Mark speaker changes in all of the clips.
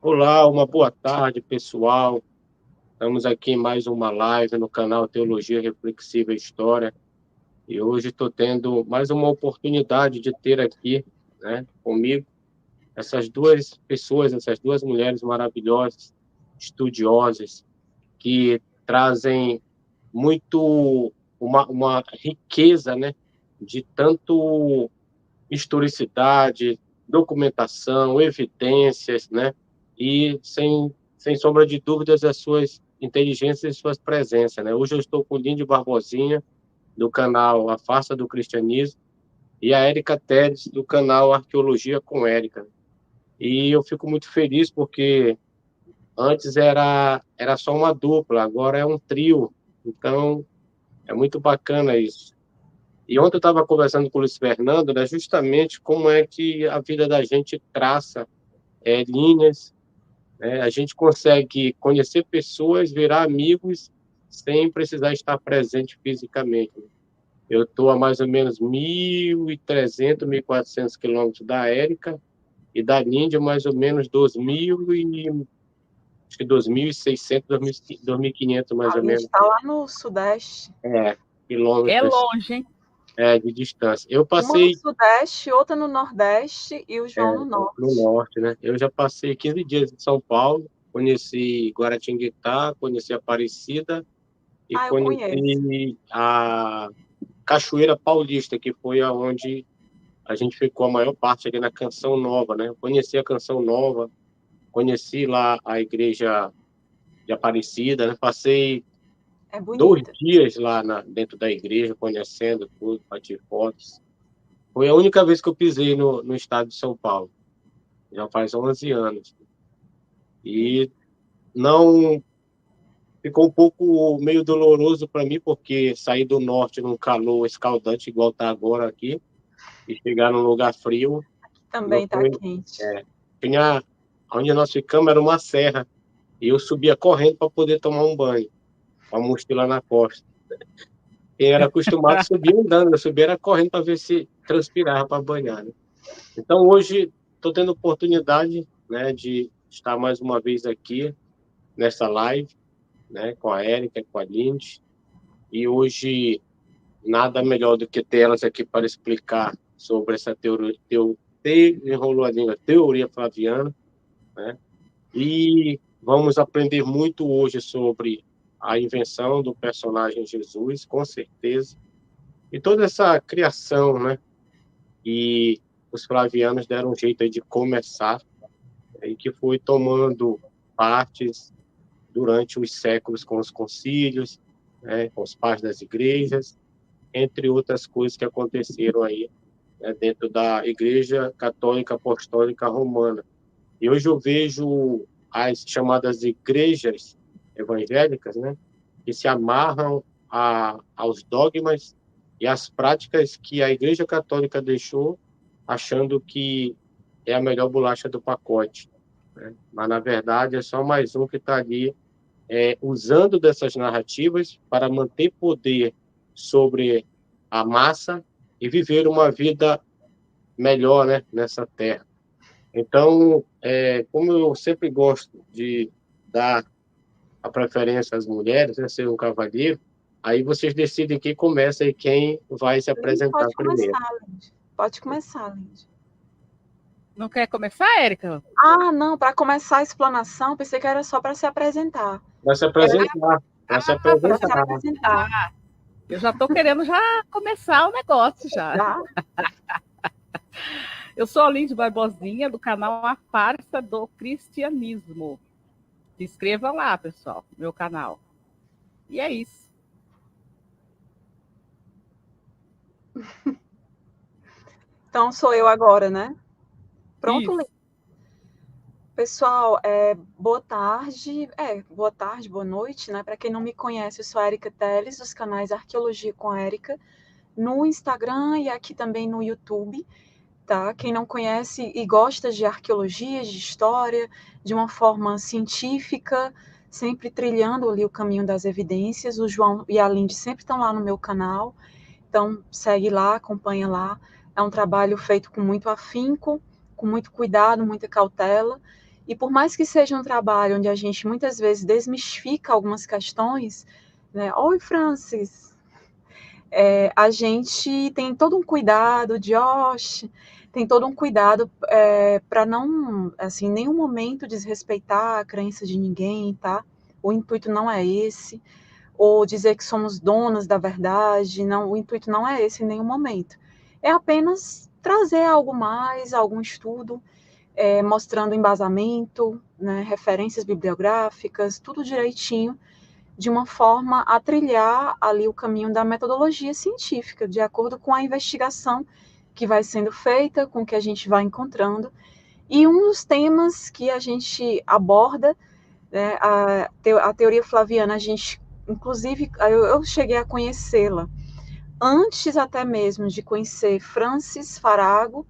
Speaker 1: Olá, uma boa tarde, pessoal. Estamos aqui em mais uma live no canal Teologia Reflexiva e História. E hoje estou tendo mais uma oportunidade de ter aqui, né, comigo essas duas pessoas, essas duas mulheres maravilhosas, estudiosas, que trazem muito uma riqueza, né, de tanto historicidade, documentação, evidências, né? E sem sombra de dúvidas as suas inteligências e suas presenças, né? Hoje eu estou com o Linde Barbosinha do canal A Farsa do Cristianismo e a Érica Teles do canal Arqueologia com Érica. E eu fico muito feliz porque antes era só uma dupla, agora é um trio. Então é muito bacana isso. E ontem eu estava conversando com o Luiz Fernando, né, justamente como é que a vida da gente traça linhas, né? A gente consegue conhecer pessoas, virar amigos, sem precisar estar presente fisicamente. Eu estou a mais ou menos 1.300, 1.400 quilômetros da Érica e da Líndia, mais ou menos 2.000 e acho que 2.600, 2.500 mais
Speaker 2: A
Speaker 1: ou
Speaker 2: gente
Speaker 1: menos,
Speaker 2: está lá no Sudeste.
Speaker 3: É
Speaker 1: quilômetros
Speaker 3: longe, hein?
Speaker 1: de distância. Eu
Speaker 2: Uma no
Speaker 1: passei
Speaker 2: Sudeste, outra no Nordeste e o João no
Speaker 1: no
Speaker 2: Norte.
Speaker 1: norte, né? Eu já passei 15 dias em São Paulo, conheci Guaratinguetá, conheci Aparecida e
Speaker 2: Ah, eu conheço.
Speaker 1: conheci a Cachoeira Paulista, que foi aonde a gente ficou a maior parte ali na Canção Nova, né? Eu conheci a Canção Nova, conheci lá a igreja de Aparecida, né? Passei
Speaker 2: É
Speaker 1: 2
Speaker 2: bonita.
Speaker 1: dias lá dentro da igreja, conhecendo tudo, bati fotos. Foi a única vez que eu pisei no estado de São Paulo, já faz 11 anos. E não ficou um pouco meio doloroso para mim, porque sair do norte num calor escaldante, igual está agora aqui, e chegar num lugar frio, não
Speaker 2: Também está
Speaker 1: foi.
Speaker 2: quente.
Speaker 1: É, tinha, onde nós ficamos era uma serra, e eu subia correndo para poder tomar um banho, com a mochila na costa. Quem era acostumado subia andando, eu subia era correndo para ver se transpirava para banhar, né? Então, hoje, estou tendo oportunidade, né, de estar mais uma vez aqui nessa live, né, com a Érica, com a Lindy, e hoje nada melhor do que ter elas aqui para explicar sobre essa enrolou a língua, teoria flaviana, né? E vamos aprender muito hoje sobre a invenção do personagem Jesus, com certeza, e toda essa criação, né? E os flavianos deram um jeito aí de começar, e que foi tomando partes durante os séculos com os concílios, né, com os pais das igrejas, entre outras coisas que aconteceram aí, né, dentro da Igreja Católica Apostólica Romana. E hoje eu vejo as chamadas igrejas evangélicas, né, que se amarram aos dogmas e às práticas que a Igreja Católica deixou, achando que é a melhor bolacha do pacote, né? Mas, na verdade, é só mais um que está ali usando dessas narrativas para manter poder sobre a massa e viver uma vida melhor, né, nessa terra. Então, como eu sempre gosto de dar a preferência às mulheres, né, ser um cavalheiro, aí vocês decidem quem começa e quem vai se
Speaker 2: Lindy,
Speaker 1: apresentar
Speaker 2: pode
Speaker 1: primeiro.
Speaker 2: começar, Lindy. Pode começar, Lindy.
Speaker 3: Não quer começar, Érica?
Speaker 2: Ah, não, para começar a explanação, pensei que era só para se apresentar.
Speaker 1: Vai se
Speaker 2: É,
Speaker 1: apresentar, vai se
Speaker 2: para se
Speaker 1: apresentar.
Speaker 2: apresentar.
Speaker 3: Eu já estou querendo já começar o negócio já.
Speaker 2: Tá?
Speaker 3: Eu sou a Lindy Barbosinha, do canal A Farsa do Cristianismo. Se inscreva lá, pessoal, no meu canal. E é isso.
Speaker 2: Então sou eu agora, né? Pronto, Lindy.
Speaker 3: Isso.
Speaker 2: Pessoal, boa tarde, boa noite, né? Para quem não me conhece, eu sou a Érica Teles, dos canais Arqueologia com Érica, no Instagram e aqui também no YouTube, tá? Quem não conhece e gosta de arqueologia, de história, de uma forma científica, sempre trilhando ali o caminho das evidências, o João e a Lindy sempre estão lá no meu canal, então segue lá, acompanha lá. É um trabalho feito com muito afinco, com muito cuidado, muita cautela, E por mais que seja um trabalho onde a gente muitas vezes desmistifica algumas questões, né? Oi, Francis. A gente tem todo um cuidado, Josh, tem todo um cuidado para não, assim, em nenhum momento desrespeitar a crença de ninguém, tá? O intuito não é esse, ou dizer que somos donas da verdade, não, o intuito não é esse em nenhum momento. É apenas trazer algo mais, algum estudo, mostrando embasamento, né, referências bibliográficas, tudo direitinho, de uma forma a trilhar ali o caminho da metodologia científica, de acordo com a investigação que vai sendo feita, com o que a gente vai encontrando. E um dos temas que a gente aborda, né, a teoria flaviana, a gente, inclusive, eu cheguei a conhecê-la antes até mesmo de conhecer Francis Farago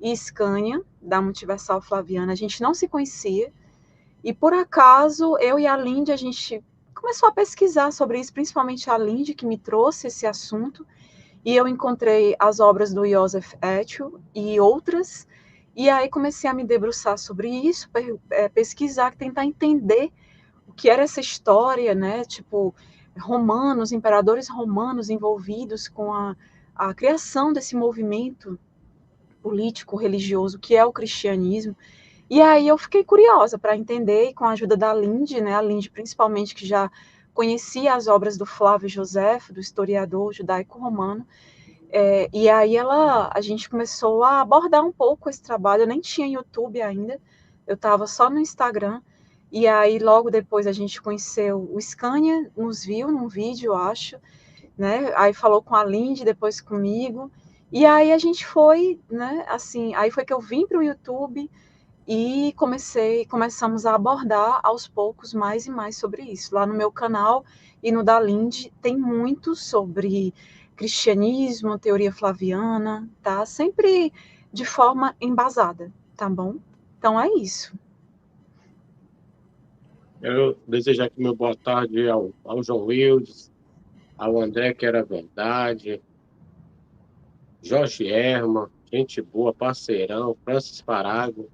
Speaker 2: e Scania, da Multiversal Flaviana. A gente não se conhecia, e por acaso, eu e a Lindy, a gente começou a pesquisar sobre isso, principalmente a Lindy, que me trouxe esse assunto, e eu encontrei as obras do Joseph Etchell e outras, e aí comecei a me debruçar sobre isso, pesquisar, tentar entender o que era essa história, né, tipo, romanos, imperadores romanos envolvidos com a criação desse movimento político, religioso, que é o cristianismo. E aí eu fiquei curiosa para entender, e com a ajuda da Lindy, né, a Lindy principalmente, que já conhecia as obras do Flávio Josefo, do historiador judaico-romano, e aí a gente começou a abordar um pouco esse trabalho. Eu nem tinha YouTube ainda, eu estava só no Instagram, e aí logo depois a gente conheceu o Scania, nos viu num vídeo, eu acho, né, aí falou com a Lindy, depois comigo, e aí a gente foi, né, assim, aí foi que eu vim para o YouTube, e começamos a abordar aos poucos mais e mais sobre isso. Lá no meu canal e no da Lindy tem muito sobre cristianismo, teoria flaviana, tá? Sempre de forma embasada, tá bom? Então é isso.
Speaker 1: Eu desejo aqui meu boa tarde ao João Wildes, ao André, que era verdade, Jorge Herman, gente boa, parceirão, Francis Farago,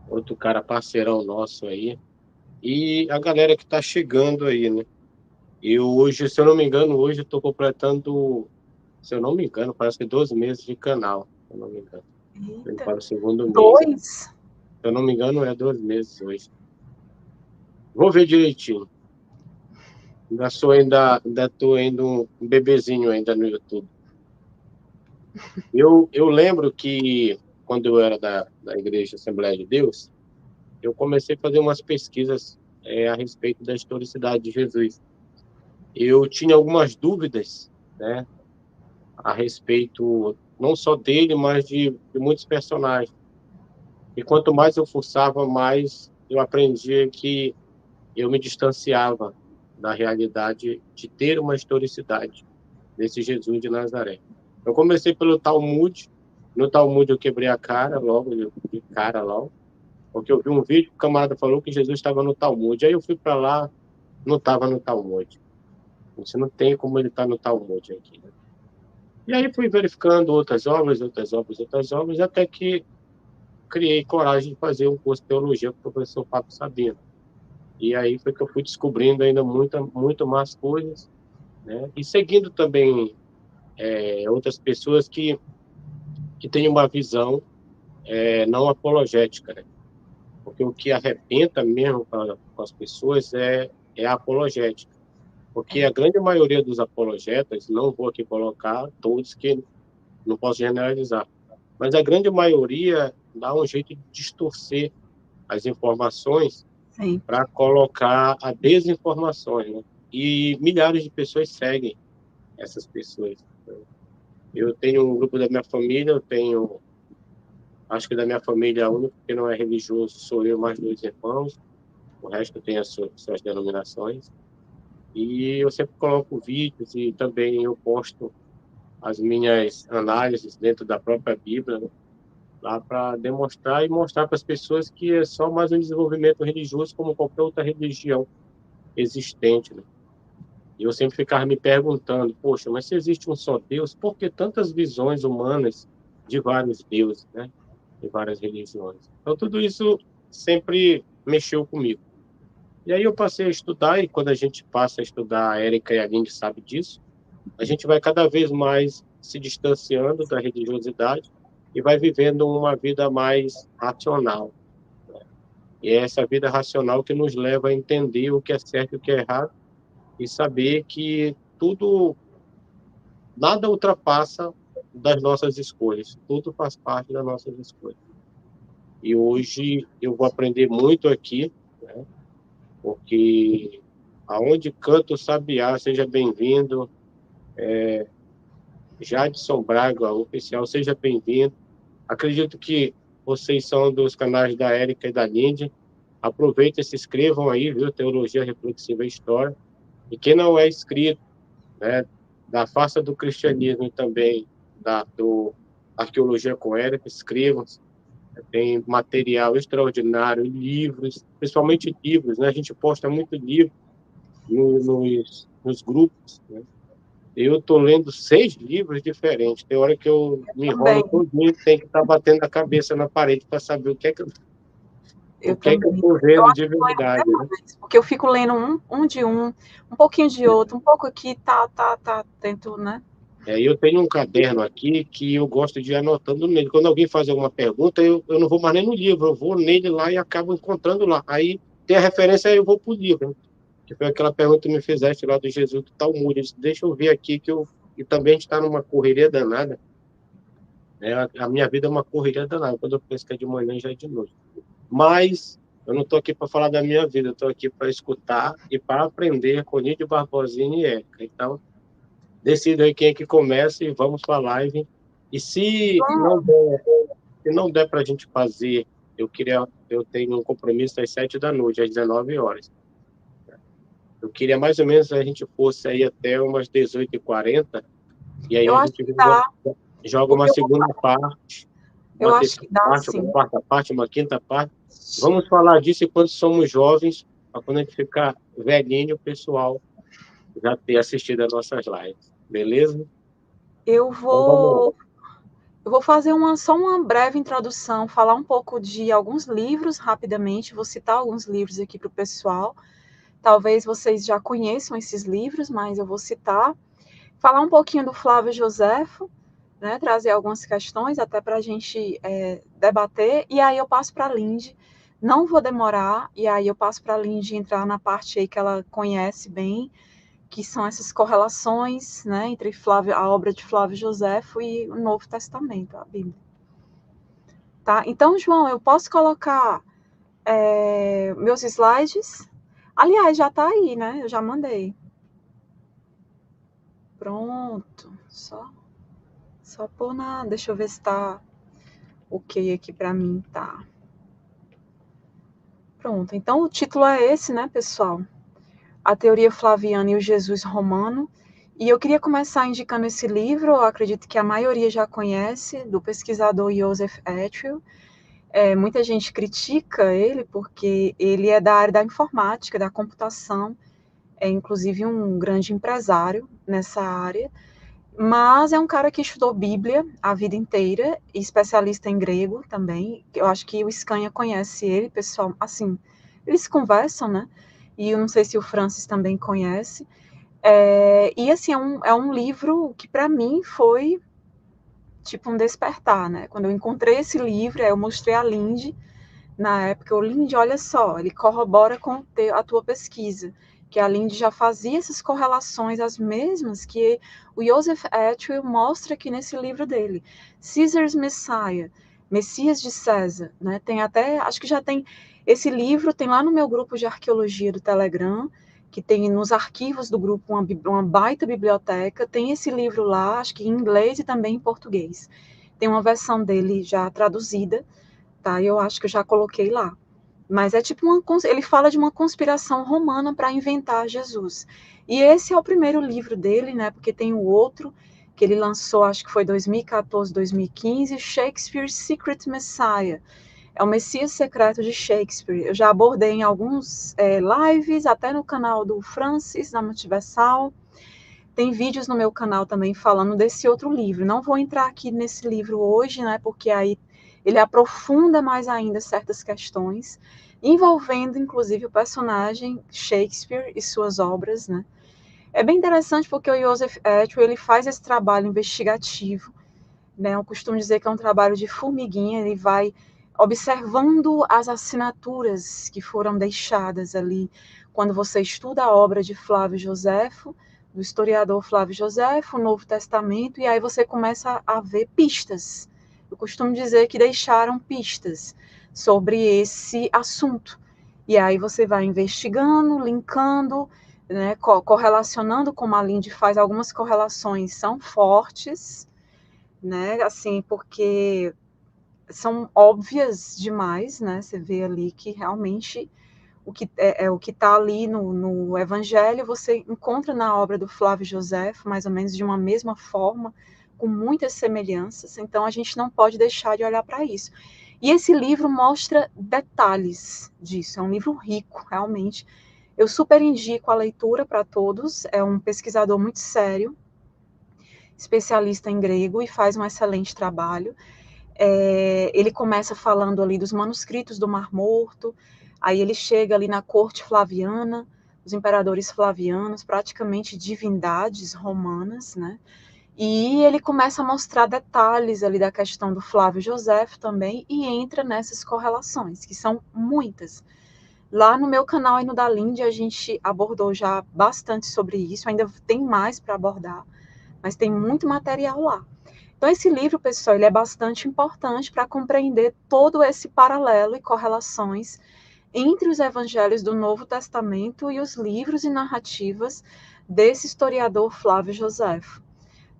Speaker 1: outro cara parceirão nosso aí, e a galera que tá chegando aí, né? Eu hoje, se eu não me engano, hoje eu tô completando, se eu não me engano, parece que 12 meses de canal, se eu não me engano. Indo
Speaker 2: Eita,
Speaker 1: para o segundo mês.
Speaker 2: 2?
Speaker 1: Se eu não me engano, é 12 meses hoje. Vou ver direitinho. Ainda tô ainda um bebezinho ainda no YouTube. Eu lembro que quando eu era da Igreja Assembleia de Deus, eu comecei a fazer umas pesquisas a respeito da historicidade de Jesus. Eu tinha algumas dúvidas, né, a respeito não só dele, mas de muitos personagens. E quanto mais eu forçava, mais eu aprendia que eu me distanciava da realidade de ter uma historicidade desse Jesus de Nazaré. Eu comecei pelo Talmud. No Talmud eu quebrei a cara logo, de cara logo, porque eu vi um vídeo que o camarada falou que Jesus estava no Talmud. Aí eu fui para lá, não estava no Talmud. Você não tem como ele estar no Talmud aqui, né? E aí fui verificando outras obras, até que criei coragem de fazer um curso de teologia com o professor Fábio Sabino. E aí foi que eu fui descobrindo ainda muito mais coisas, né? E seguindo também outras pessoas que têm uma visão não apologética, né? Porque o que arrebenta mesmo com as pessoas é a apologética. Porque a grande maioria dos apologetas, não vou aqui colocar todos, que não posso generalizar, mas a grande maioria dá um jeito de distorcer as informações
Speaker 2: Sim.
Speaker 1: para colocar a desinformação, né? E milhares de pessoas seguem essas pessoas. Eu tenho um grupo da minha família, acho que da minha família, a única que não é religioso sou eu, mais 2 irmãos, o resto tem as suas denominações. E eu sempre coloco vídeos e também eu posto as minhas análises dentro da própria Bíblia, né, lá para demonstrar e mostrar para as pessoas que é só mais um desenvolvimento religioso como qualquer outra religião existente, né? E eu sempre ficava me perguntando, poxa, mas se existe um só Deus, por que tantas visões humanas de vários deuses, né? De várias religiões? Então, tudo isso sempre mexeu comigo. E aí eu passei a estudar, e quando a gente passa a estudar, a Érica e a Lindy sabe disso, a gente vai cada vez mais se distanciando da religiosidade e vai vivendo uma vida mais racional. E é essa vida racional que nos leva a entender o que é certo e o que é errado e saber que tudo, nada ultrapassa das nossas escolhas, tudo faz parte das nossas escolhas. E hoje eu vou aprender muito aqui, né? Porque aonde canta o sabiá, seja bem-vindo. Jadson Braga, oficial, seja bem-vindo. Acredito que vocês são dos canais da Érica e da Lindy. Aproveitem e se inscrevam aí, viu? Teologia Reflexiva e História. E quem não é inscrito, né, da face do cristianismo e também do Arqueologia com Érica, inscrevam-se. Tem material extraordinário, livros, principalmente livros, né? A gente posta muito livro nos grupos, né? Eu estou lendo 6 livros diferentes. Tem hora que eu me enrolo todinho, tem que estar batendo a cabeça na parede para saber o que é que eu estou vendo de verdade, né?
Speaker 2: Porque eu fico lendo um pouquinho de outro, um pouco aqui, tento, né?
Speaker 1: Eu tenho um caderno aqui que eu gosto de ir anotando nele. Quando alguém faz alguma pergunta, eu não vou mais nem no livro, eu vou nele lá e acabo encontrando lá. Aí tem a referência, aí eu vou para o livro. Que foi aquela pergunta que me fizeste lá do Jesus do Talmud. Eu disse, deixa eu ver aqui, e também a gente está numa correria danada. Né? A minha vida é uma correria danada. Quando eu penso que é de manhã, já é de noite. Mas eu não estou aqui para falar da minha vida, eu estou aqui para escutar e para aprender com Nídio Barbosinha e Érica. Então, decida aí quem é que começa e vamos para a live. E se não der para a gente fazer, eu tenho um compromisso às 7 da noite, às 19 horas. Eu queria mais ou menos a gente fosse aí até umas 18h40, e aí a gente joga uma segunda parte, uma terceira parte, uma quarta parte, uma quinta parte. Vamos falar disso enquanto somos jovens, para quando a gente ficar velhinho, o pessoal já ter assistido as nossas lives. Beleza?
Speaker 2: Eu vou fazer só uma breve introdução, falar um pouco de alguns livros rapidamente, vou citar alguns livros aqui para o pessoal. Talvez vocês já conheçam esses livros, mas eu vou citar. Falar um pouquinho do Flávio Josefo, né, trazer algumas questões até para a gente debater, e aí eu passo para a Lindy. Não vou demorar, e aí eu passo para a Lindy entrar na parte aí que ela conhece bem, que são essas correlações, né, entre a obra de Flávio Josefo e o Novo Testamento, a Bíblia. Tá? Então, João, eu posso colocar meus slides? Aliás, já está aí, né? Eu já mandei. Pronto. Só pôr na... Deixa eu ver se está ok aqui para mim. Tá. Pronto. Então, o título é esse, né, pessoal? A Teoria Flaviana e o Jesus Romano. E eu queria começar indicando esse livro, eu acredito que a maioria já conhece, do pesquisador Joseph Atwill. Muita gente critica ele porque ele é da área da informática, da computação, é inclusive um grande empresário nessa área, mas é um cara que estudou Bíblia a vida inteira, e especialista em grego também. Eu acho que o Scania conhece ele, pessoal, assim, eles conversam, né? E eu não sei se o Francis também conhece. E assim, é um livro que para mim foi tipo um despertar, né? Quando eu encontrei esse livro, eu mostrei a Lindy na época. Lindy, olha só, ele corrobora com a tua pesquisa, que a Lindy já fazia essas correlações, as mesmas que o Joseph Atwill mostra aqui nesse livro dele, Caesar's Messiah, Messias de César, né? Tem até, acho que já tem, esse livro tem lá no meu grupo de arqueologia do Telegram, que tem nos arquivos do grupo uma baita biblioteca, tem esse livro lá, acho que em inglês e também em português. Tem uma versão dele já traduzida, tá? Eu acho que eu já coloquei lá. Mas é tipo ele fala de uma conspiração romana para inventar Jesus. E esse é o primeiro livro dele, né? Porque tem o outro que ele lançou, acho que foi 2014, 2015, Shakespeare's Secret Messiah. É o Messias Secreto de Shakespeare. Eu já abordei em alguns lives, até no canal do Francis, da Multiversal. Tem vídeos no meu canal também falando desse outro livro. Não vou entrar aqui nesse livro hoje, né? Porque aí ele aprofunda mais ainda certas questões, envolvendo inclusive o personagem Shakespeare e suas obras, né? É bem interessante porque o Joseph Atwell, ele faz esse trabalho investigativo, né? Eu costumo dizer que é um trabalho de formiguinha, ele vai observando as assinaturas que foram deixadas ali quando você estuda a obra de Flávio Joséfo, do historiador Flávio Joséfo, o Novo Testamento, e aí você começa a ver pistas. Eu costumo dizer que deixaram pistas sobre esse assunto. E aí você vai investigando, linkando, né, correlacionando, como a Lindy faz, algumas correlações são fortes, né, assim, porque são óbvias demais, né, você vê ali que realmente o que o que está ali no Evangelho, você encontra na obra do Flávio Joséfo, mais ou menos de uma mesma forma, com muitas semelhanças, então a gente não pode deixar de olhar para isso. E esse livro mostra detalhes disso, é um livro rico, realmente. Eu super indico a leitura para todos, é um pesquisador muito sério, especialista em grego, e faz um excelente trabalho. Ele começa falando ali dos manuscritos do Mar Morto, aí ele chega ali na corte flaviana, os imperadores flavianos, praticamente divindades romanas, né? E ele começa a mostrar detalhes ali da questão do Flávio Joséfo também, e entra nessas correlações, que são muitas. Lá no meu canal e no da Lindy, a gente abordou já bastante sobre isso, ainda tem mais para abordar, mas tem muito material lá. Então, esse livro, pessoal, ele é bastante importante para compreender todo esse paralelo e correlações entre os evangelhos do Novo Testamento e os livros e narrativas desse historiador Flávio Joséfo,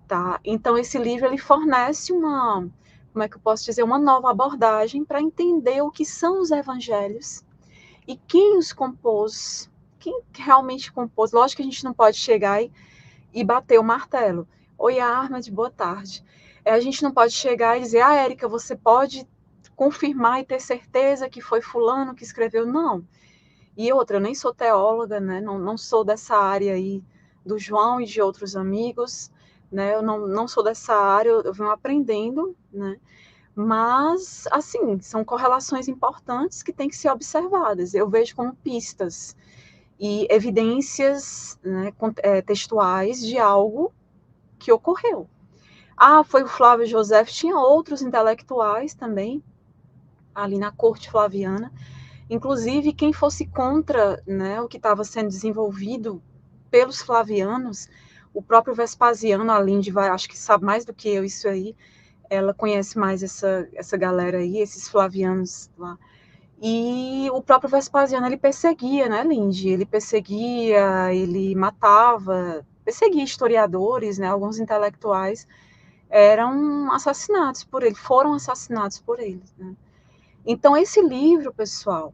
Speaker 2: tá? Então, esse livro, ele fornece uma, como é que eu posso dizer, uma nova abordagem para entender o que são os evangelhos e quem os compôs, quem realmente compôs. Lógico que a gente não pode chegar e bater o martelo. Oi, Armand, boa tarde. A gente não pode chegar e dizer, Érica, você pode confirmar e ter certeza que foi fulano que escreveu? Não. E outra, eu nem sou teóloga, né? Não sou dessa área aí do João e de outros amigos, né? Eu não sou dessa área, eu venho aprendendo, né? Mas, assim, são correlações importantes que têm que ser observadas. Eu vejo como pistas e evidências, né, textuais de algo que ocorreu. Foi o Flávio Joséfo, tinha outros intelectuais também, ali na corte flaviana, inclusive quem fosse contra, né, o que estava sendo desenvolvido pelos flavianos, o próprio Vespasiano, a Lindy acho que sabe mais do que eu isso aí, ela conhece mais essa galera aí, esses flavianos lá. E o próprio Vespasiano, ele perseguia, né, Lindy? Ele perseguia, ele matava, perseguia historiadores, né, alguns intelectuais eram assassinados por ele, foram assassinados por ele, né? Então, esse livro, pessoal,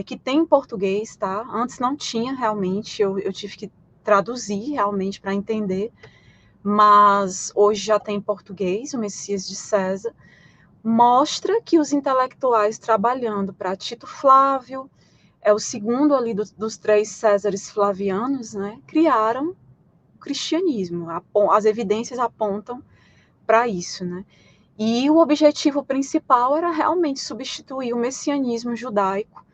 Speaker 2: que tem em português, tá? Antes não tinha realmente, eu tive que traduzir realmente para entender, mas hoje já tem em português, o Messias de César, mostra que os intelectuais trabalhando para Tito Flávio, é o segundo ali dos três Césares flavianos, né, criaram o cristianismo. As evidências apontam para isso, né? E o objetivo principal era realmente substituir o messianismo judaico,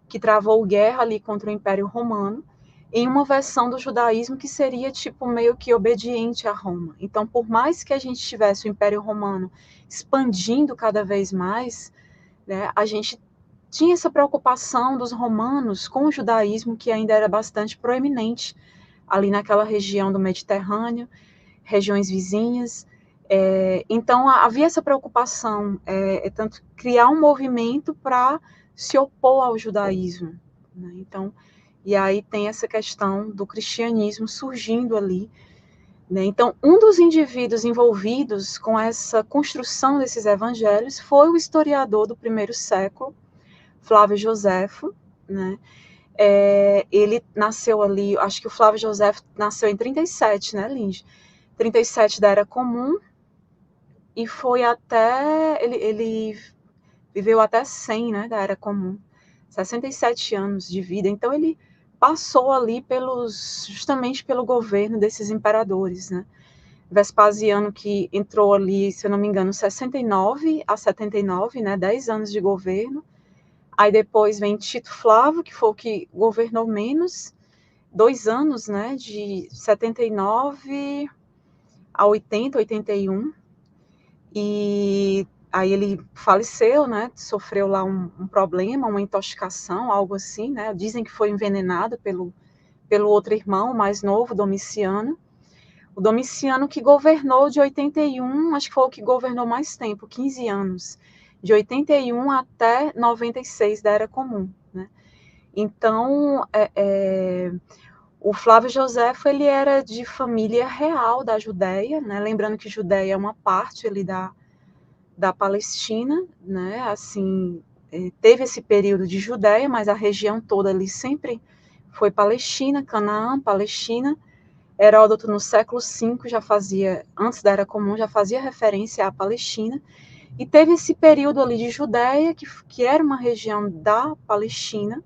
Speaker 2: que travou guerra ali contra o Império Romano, em uma versão do judaísmo que seria tipo meio que obediente a Roma. Então, por mais que a gente tivesse o Império Romano expandindo cada vez mais, né, a gente tinha essa preocupação dos romanos com o judaísmo, que ainda era bastante proeminente ali naquela região do Mediterrâneo, regiões vizinhas. Então, havia essa preocupação, tanto criar um movimento para se opor ao judaísmo, né? Então, e aí tem essa questão do cristianismo surgindo ali, né? Então, um dos indivíduos envolvidos com essa construção desses evangelhos foi o historiador do primeiro século, Flávio Joséfo, né? Ele nasceu ali, acho que o Flávio Joséfo nasceu em 37, né, Lindy? 37 da Era Comum, e foi até, ele viveu até 100, né, da Era Comum, 67 anos de vida, então ele passou ali justamente pelo governo desses imperadores, né, Vespasiano, que entrou ali, se eu não me engano, 69 a 79, né, 10 anos de governo. Aí depois vem Tito Flávio, que foi o que governou menos, 2 anos, né, de 79 a 80, 81. E aí ele faleceu, né, sofreu lá um problema, uma intoxicação, algo assim, né, dizem que foi envenenado pelo outro irmão mais novo, Domiciano. O Domiciano que governou de 81, acho que foi o que governou mais tempo, 15 anos, de 81 até 96 da Era Comum, né? Então, o Flávio Joséfo, ele era de família real da Judéia, né? Lembrando que Judéia é uma parte ali da Palestina, né? Assim, teve esse período de Judéia, mas a região toda ali sempre foi Palestina, Canaã, Palestina. Heródoto, no século V, já fazia, antes da Era Comum, já fazia referência à Palestina, e teve esse período ali de Judéia, que era uma região da Palestina.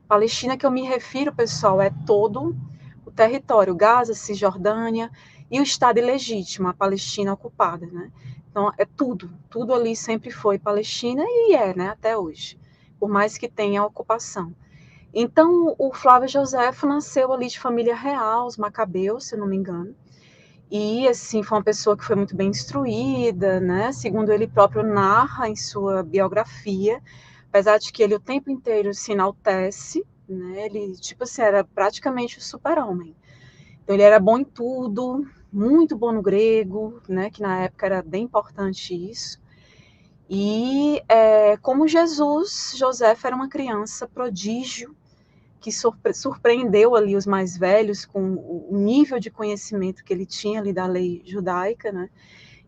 Speaker 2: Palestina que eu me refiro, pessoal, é todo o território, Gaza, Cisjordânia, e o Estado ilegítimo, a Palestina ocupada, né? Então, é tudo ali sempre foi Palestina, e né, até hoje, por mais que tenha ocupação. Então, o Flávio Joséfo nasceu ali de família real, os Macabeus, se eu não me engano. E, assim, foi uma pessoa que foi muito bem instruída, né? Segundo ele próprio narra em sua biografia, apesar de que ele o tempo inteiro se enaltece, né? Ele, tipo assim, era praticamente o super-homem. Então, ele era bom em tudo, muito bom no grego, né? Que na época era bem importante isso. E, como Jesus, José era uma criança prodígio, que surpreendeu ali os mais velhos com o nível de conhecimento que ele tinha ali da lei judaica, né?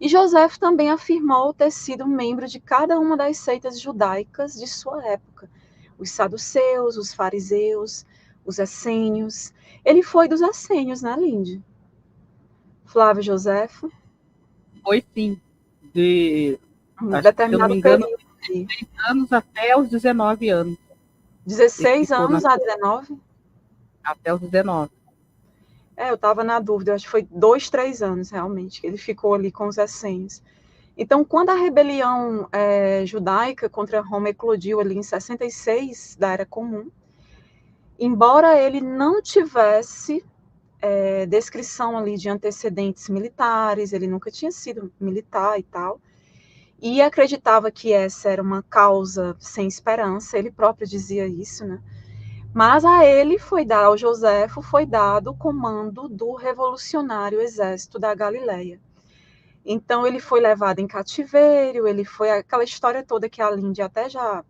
Speaker 2: E José também afirmou ter sido membro de cada uma das seitas judaicas de sua época. Os saduceus, os fariseus, os essênios. Ele foi dos essênios, né, Lindy? Flávio Joséfo.
Speaker 3: Foi sim, de
Speaker 2: determinado período.
Speaker 3: 16 anos até os 19 anos.
Speaker 2: 16 anos a 19?
Speaker 3: Até os 19.
Speaker 2: Eu estava na dúvida, acho que foi 2, 3 anos, realmente, que ele ficou ali com os essênios. Então, quando a rebelião judaica contra Roma eclodiu ali em 66, da Era Comum, embora ele não tivesse descrição ali de antecedentes militares, ele nunca tinha sido militar e tal, e acreditava que essa era uma causa sem esperança, ele próprio dizia isso, né? Mas a ele ao Joséfo foi dado o comando do revolucionário exército da Galileia. Então ele foi levado em cativeiro, ele foi aquela história toda que a Lindy até já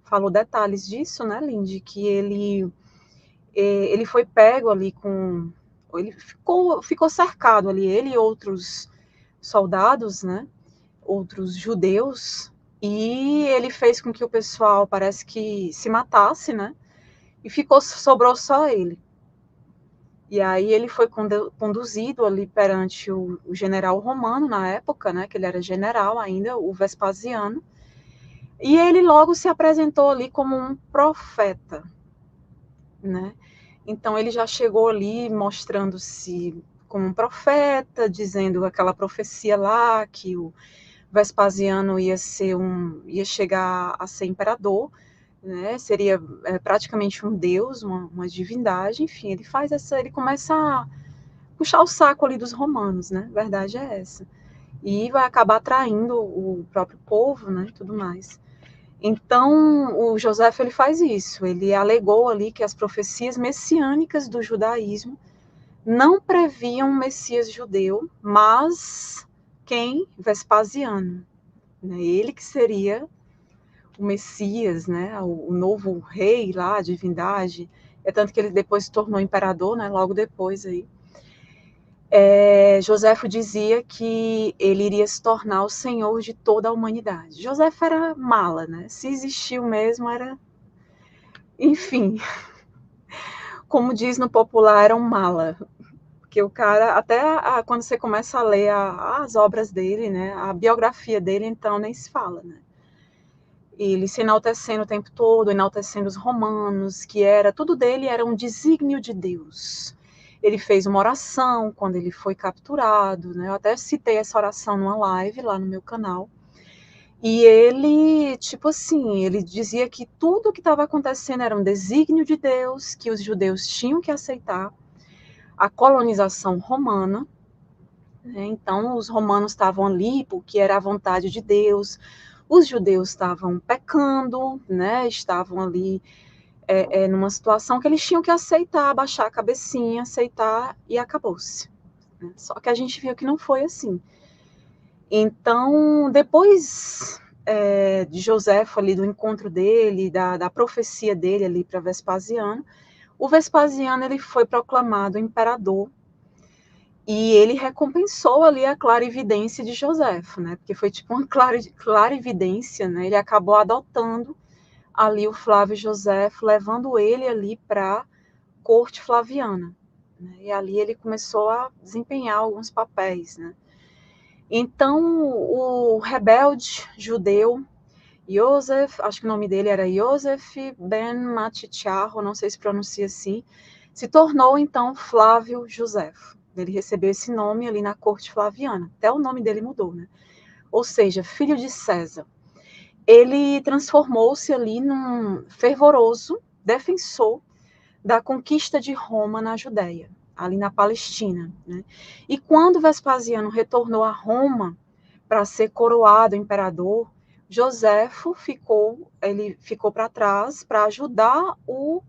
Speaker 2: falou detalhes disso, né, Lindy? Que ele foi pego ali ele ficou cercado ali, ele e outros soldados, né, outros judeus, e ele fez com que o pessoal parece que se matasse, né? E sobrou só ele. E aí ele foi conduzido ali perante o general romano na época, né, que ele era general ainda, o Vespasiano, e ele logo se apresentou ali como um profeta, né? Então ele já chegou ali mostrando-se como um profeta, dizendo aquela profecia lá que o Vespasiano ia chegar a ser imperador, né? Seria praticamente um deus, uma divindade, enfim, ele começa a puxar o saco ali dos romanos, né? A verdade é essa. E vai acabar atraindo o próprio povo, né? Tudo mais. Então, o José ele faz isso. Ele alegou ali que as profecias messiânicas do judaísmo não previam um Messias judeu, mas quem? Vespasiano. Né? Ele que seria o Messias, né, o novo rei lá, a divindade, tanto que ele depois se tornou imperador, né, logo depois aí. Joséfo dizia que ele iria se tornar o senhor de toda a humanidade. Joséfo era mala, né, se existiu mesmo era, enfim, como diz no popular, era um mala, porque o cara, até quando você começa a ler as obras dele, né, a biografia dele, então nem se fala, né. Ele se enaltecendo o tempo todo, enaltecendo os romanos, tudo dele era um desígnio de Deus. Ele fez uma oração quando ele foi capturado, né? Eu até citei essa oração numa live lá no meu canal. E ele, tipo assim, ele dizia que tudo o que estava acontecendo era um desígnio de Deus, que os judeus tinham que aceitar a colonização romana, né? Então, os romanos estavam ali porque era a vontade de Deus, os judeus estavam pecando, né? Estavam ali numa situação que eles tinham que aceitar, abaixar a cabecinha, aceitar e acabou-se. Né? Só que a gente viu que não foi assim. Então, depois de Joséfo ali, do encontro dele, da profecia dele ali para Vespasiano, o Vespasiano ele foi proclamado imperador e ele recompensou ali a clarividência de Joséfo, né? Porque foi tipo uma clarividência, né? Ele acabou adotando ali o Flávio Joséfo, levando ele ali para a corte flaviana. Né? E ali ele começou a desempenhar alguns papéis, né? Então, o rebelde judeu, Yosef, acho que o nome dele era Yosef ben Matityahu, não sei se pronuncia assim, se tornou, então, Flávio Joséfo. Ele recebeu esse nome ali na corte flaviana. Até o nome dele mudou, né? Ou seja, filho de César. Ele transformou-se ali num fervoroso defensor da conquista de Roma na Judéia, ali na Palestina, né? E quando Vespasiano retornou a Roma para ser coroado imperador, Joséfo ficou para trás para ajudar o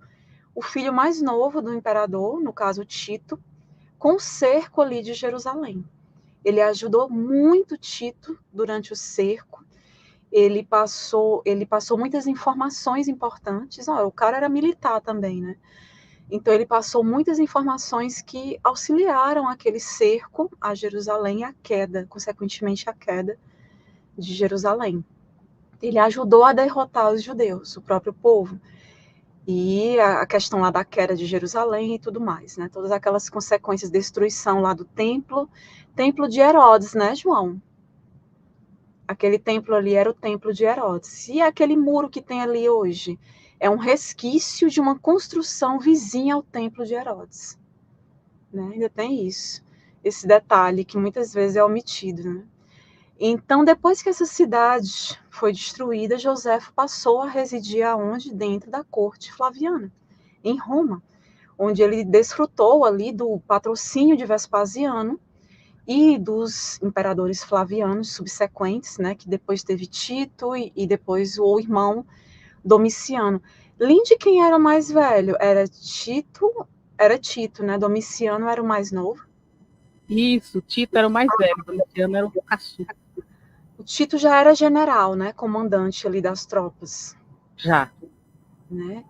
Speaker 2: filho mais novo do imperador, no caso Tito, com o cerco ali de Jerusalém. Ele ajudou muito Tito durante o cerco. Ele passou muitas informações importantes. O cara era militar também, né? Então, ele passou muitas informações que auxiliaram aquele cerco a Jerusalém e a queda, consequentemente, a queda de Jerusalém. Ele ajudou a derrotar os judeus, o próprio povo. E a questão lá da queda de Jerusalém e tudo mais, né? Todas aquelas consequências de destruição lá do templo de Herodes, né, João? Aquele templo ali era o templo de Herodes. E aquele muro que tem ali hoje é um resquício de uma construção vizinha ao templo de Herodes. Né? Ainda tem isso, esse detalhe que muitas vezes é omitido. Né? Então, depois que essa cidade foi destruída, Joséfo passou a residir aonde? Dentro da corte flaviana, em Roma, onde ele desfrutou ali do patrocínio de Vespasiano e dos imperadores flavianos subsequentes, né, que depois teve Tito e depois o irmão Domiciano. De quem era mais velho? Era Tito, né? Domiciano era o mais novo.
Speaker 3: Isso, Tito era o mais velho, Domiciano era o caçula.
Speaker 2: O Tito já era general, né? Comandante ali das tropas.
Speaker 3: Já.
Speaker 2: Né?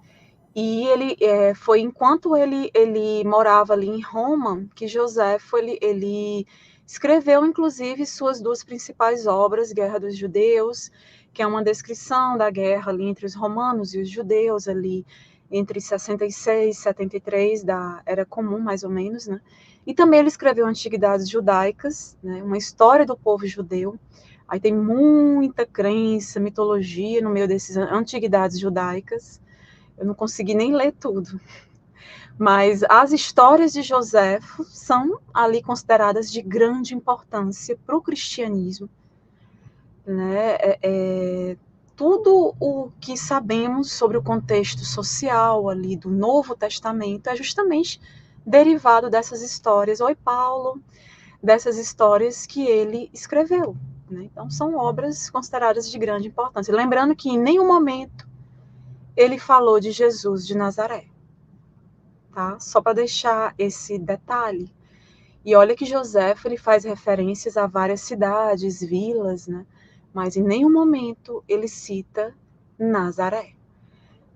Speaker 2: E ele foi enquanto ele morava ali em Roma que Joséfo ele escreveu inclusive suas duas principais obras, Guerra dos Judeus, que é uma descrição da guerra ali entre os romanos e os judeus ali entre 66 e 73 da Era Comum, mais ou menos, né? E também ele escreveu Antiguidades Judaicas, né? Uma história do povo judeu. Aí tem muita crença, mitologia no meio dessas Antiguidades Judaicas. Eu não consegui nem ler tudo. Mas as histórias de Joséfo são ali consideradas de grande importância para o cristianismo. Né? Tudo o que sabemos sobre o contexto social ali do Novo Testamento é justamente derivado dessas histórias. Oi, Paulo, dessas histórias que ele escreveu. Né? Então, são obras consideradas de grande importância. Lembrando que em nenhum momento ele falou de Jesus de Nazaré, tá? Só para deixar esse detalhe. E olha que Joséfo ele faz referências a várias cidades, vilas, né? Mas em nenhum momento ele cita Nazaré.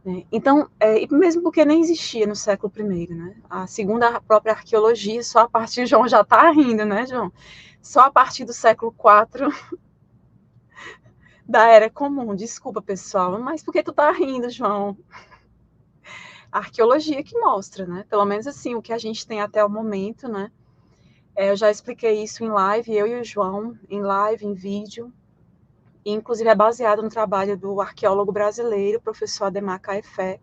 Speaker 2: Né? Então, e mesmo porque nem existia no século I, né? Segundo a própria arqueologia, só a partir, João já está rindo, né, João? Só a partir do século IV da Era Comum. Desculpa, pessoal, mas por que tu tá rindo, João? A arqueologia que mostra, né? Pelo menos assim, o que a gente tem até o momento, né? Eu já expliquei isso em live, eu e o João, em live, em vídeo, e inclusive é baseado no trabalho do arqueólogo brasileiro, professor Ademar Caefé,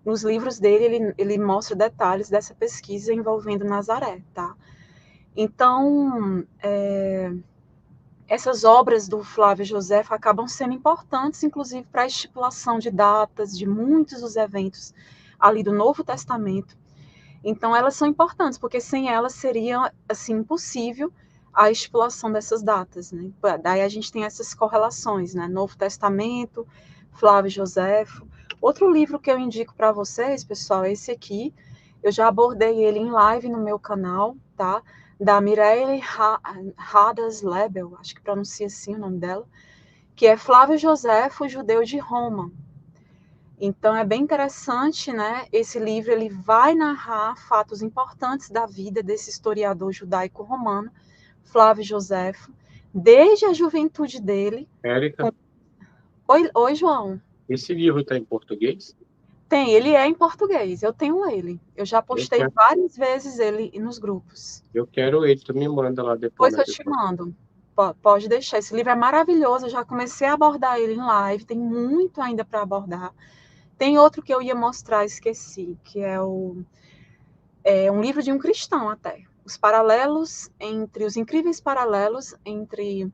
Speaker 2: nos livros dele, ele mostra detalhes dessa pesquisa envolvendo Nazaré, tá? Então, essas obras do Flávio Josefo acabam sendo importantes, inclusive, para a estipulação de datas de muitos dos eventos ali do Novo Testamento. Então, elas são importantes, porque sem elas seria, assim, impossível a estipulação dessas datas, né? Daí a gente tem essas correlações, né? Novo Testamento, Flávio Josefo. Outro livro que eu indico para vocês, pessoal, é esse aqui. Eu já abordei ele em live no meu canal, tá? Da Mireille Hadas-Lebel, acho que pronuncia assim o nome dela, que é Flávio Josefo, Judeu de Roma. Então, é bem interessante, né? Esse livro ele vai narrar fatos importantes da vida desse historiador judaico-romano, Flávio Josefo, desde a juventude dele.
Speaker 1: Érica,
Speaker 2: Oi, João.
Speaker 1: esse livro está em português?
Speaker 2: Tem, ele é em português, eu tenho ele. Eu já postei várias vezes ele nos grupos.
Speaker 1: Eu quero ele, tu me manda lá depois.
Speaker 2: Depois eu te mando. Pode deixar. Esse livro é maravilhoso, eu já comecei a abordar ele em live, tem muito ainda para abordar. Tem outro que eu ia mostrar, esqueci, que é um livro de um cristão até. Os incríveis paralelos entre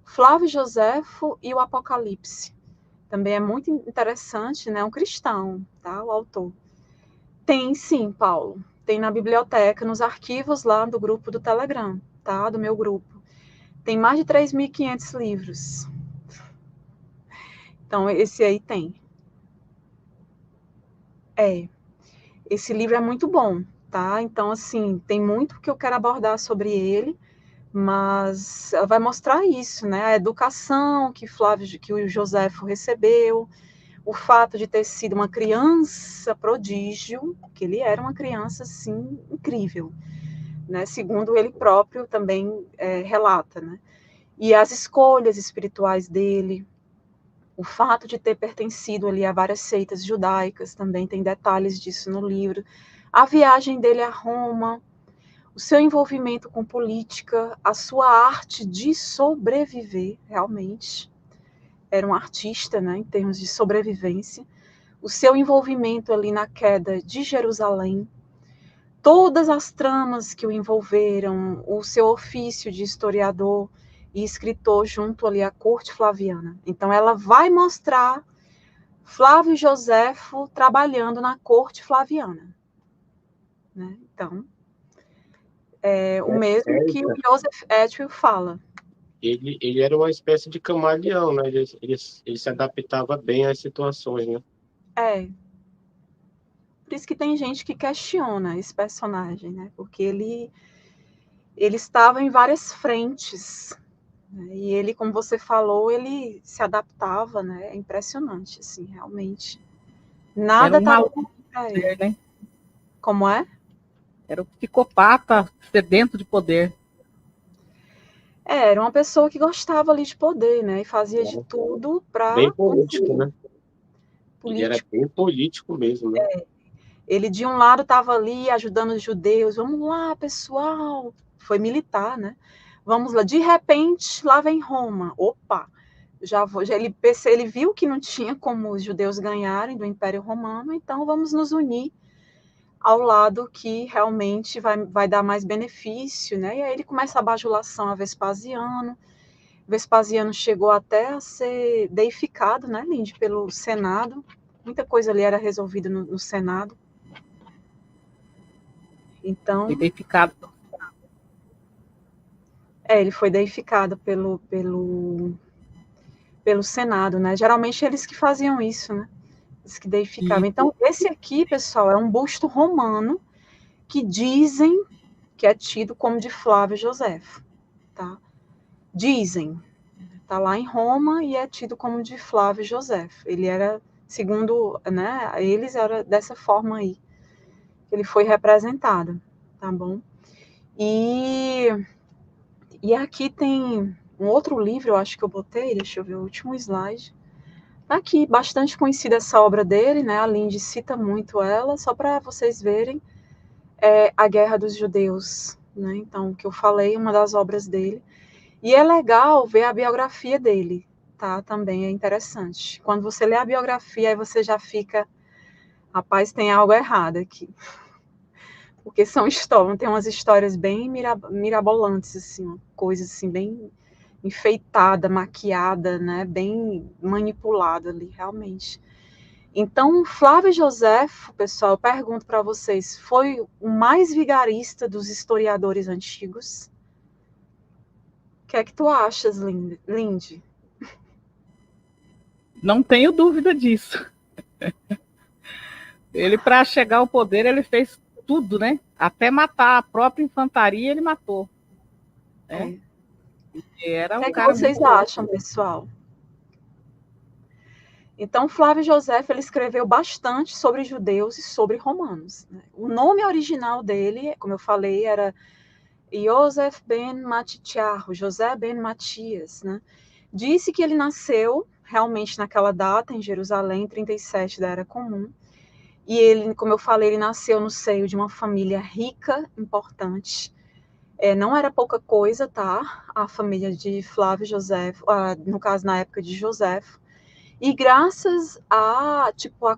Speaker 2: Flávio Josefo e o Apocalipse. Também é muito interessante, né? Um cristão, tá? O autor. Tem sim, Paulo. Tem na biblioteca, nos arquivos lá do grupo do Telegram, tá? Do meu grupo. Tem mais de 3.500 livros. Então, esse aí tem. Esse livro é muito bom, tá? Então, assim, tem muito que eu quero abordar sobre ele, mas vai mostrar isso, né? A educação que o Josefo recebeu, o fato de ter sido uma criança prodígio, que ele era uma criança, assim, incrível, né? Segundo ele próprio também relata, né? E as escolhas espirituais dele, o fato de ter pertencido ali a várias seitas judaicas, também tem detalhes disso no livro. A viagem dele a Roma, o seu envolvimento com política, a sua arte de sobreviver, realmente. Era um artista, né, em termos de sobrevivência. O seu envolvimento ali na queda de Jerusalém, todas as tramas que o envolveram, o seu ofício de historiador e escritor junto ali à corte flaviana. Então, ela vai mostrar Flávio Josefo trabalhando na corte flaviana. Né? Então, o mesmo que o Joseph Atwill fala.
Speaker 1: Ele era uma espécie de camaleão, né? Ele se adaptava bem às situações, né?
Speaker 2: Por isso que tem gente que questiona esse personagem, né? Porque ele estava em várias frentes, né? E ele, como você falou, ele se adaptava, né? É impressionante, assim, realmente. Nada tá bom pra ele.
Speaker 3: Né?
Speaker 2: Como é?
Speaker 3: Era um psicopata sedento de poder.
Speaker 2: Era uma pessoa que gostava ali de poder, né? E fazia de tudo para...
Speaker 1: Bem político, né? Ele era bem político mesmo, né?
Speaker 2: Ele, de um lado, estava ali ajudando os judeus. Vamos lá, pessoal. Foi militar, né? Vamos lá. De repente, lá vem Roma. Opa! Ele viu que não tinha como os judeus ganharem do Império Romano, então vamos nos unir ao lado que realmente vai dar mais benefício, né? E aí ele começa a bajulação a Vespasiano. Vespasiano chegou até a ser deificado, né, Lindy, pelo Senado. Muita coisa ali era resolvida no Senado. Então, ele foi deificado pelo Senado, né? Geralmente eles que faziam isso, né? Eles que deificavam. Então, esse aqui, pessoal, é um busto romano que dizem que é tido como de Flávio Josefo, tá? Dizem. Tá lá em Roma e é tido como de Flávio Josefo. Ele era, segundo, né, eles era dessa forma aí que ele foi representado, tá bom? E aqui tem um outro livro, eu acho que eu botei, deixa eu ver o último slide. Aqui, bastante conhecida essa obra dele, né? A Lindy cita muito ela, só para vocês verem, A Guerra dos Judeus, né? Então, que eu falei, uma das obras dele. E é legal ver a biografia dele, tá? Também é interessante. Quando você lê a biografia, aí você já fica, Rapaz, tem algo errado aqui. Porque são histórias, tem umas histórias bem mirabolantes, assim, coisas assim, bem enfeitada, maquiada, né, bem manipulada ali, realmente. Então, Flávio Joséfo, pessoal, eu pergunto para vocês, foi o mais vigarista dos historiadores antigos? O que é que tu achas, Lindy?
Speaker 3: Não tenho dúvida disso. Ele, para chegar ao poder, ele fez tudo, né? Até matar a própria infantaria, ele matou. Né? Era
Speaker 2: o que é que
Speaker 3: cara
Speaker 2: vocês acham, pessoal? Então, Flávio Joséfo, ele escreveu bastante sobre judeus e sobre romanos. Né? O nome original dele, como eu falei, era Yosef ben Matityahu, José ben Matias. Né? Disse que ele nasceu realmente naquela data, em Jerusalém, 37 da Era Comum. E ele, como eu falei, ele nasceu no seio de uma família rica, importante. Não era pouca coisa, tá? A família de Flávio Joséfo, no caso, na época de Joséfo. E graças a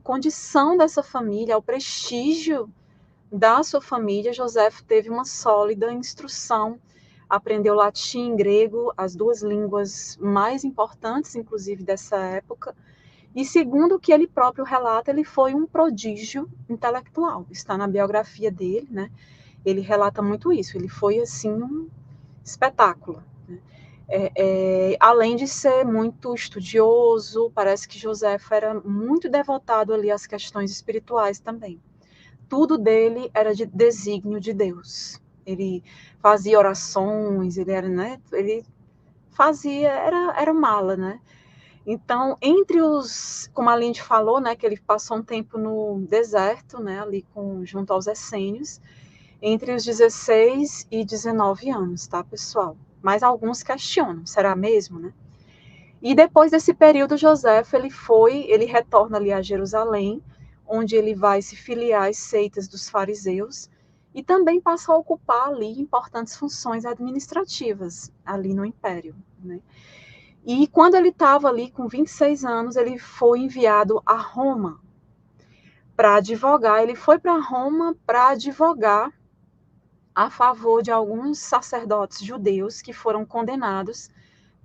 Speaker 2: condição dessa família, ao prestígio da sua família, Joséfo teve uma sólida instrução, aprendeu latim e grego, as duas línguas mais importantes, inclusive, dessa época. E segundo o que ele próprio relata, ele foi um prodígio intelectual. Está na biografia dele, né? Ele relata muito isso. Ele foi, assim, um espetáculo. Né? Além de ser muito estudioso, parece que Joséfo era muito devotado ali às questões espirituais também. Tudo dele era de desígnio de Deus. Ele fazia orações, ele era, né? Ele fazia, era mala, né? Então, entre os, como a Lindy falou, né, que ele passou um tempo no deserto, né, ali junto aos essênios, entre os 16 e 19 anos, tá, pessoal? Mas alguns questionam, será mesmo, né? E depois desse período, Joséfo, ele retorna ali a Jerusalém, onde ele vai se filiar às seitas dos fariseus e também passa a ocupar ali importantes funções administrativas ali no Império, né? E quando ele estava ali com 26 anos, ele foi enviado a Roma para advogar. Ele foi para Roma para advogar a favor de alguns sacerdotes judeus que foram condenados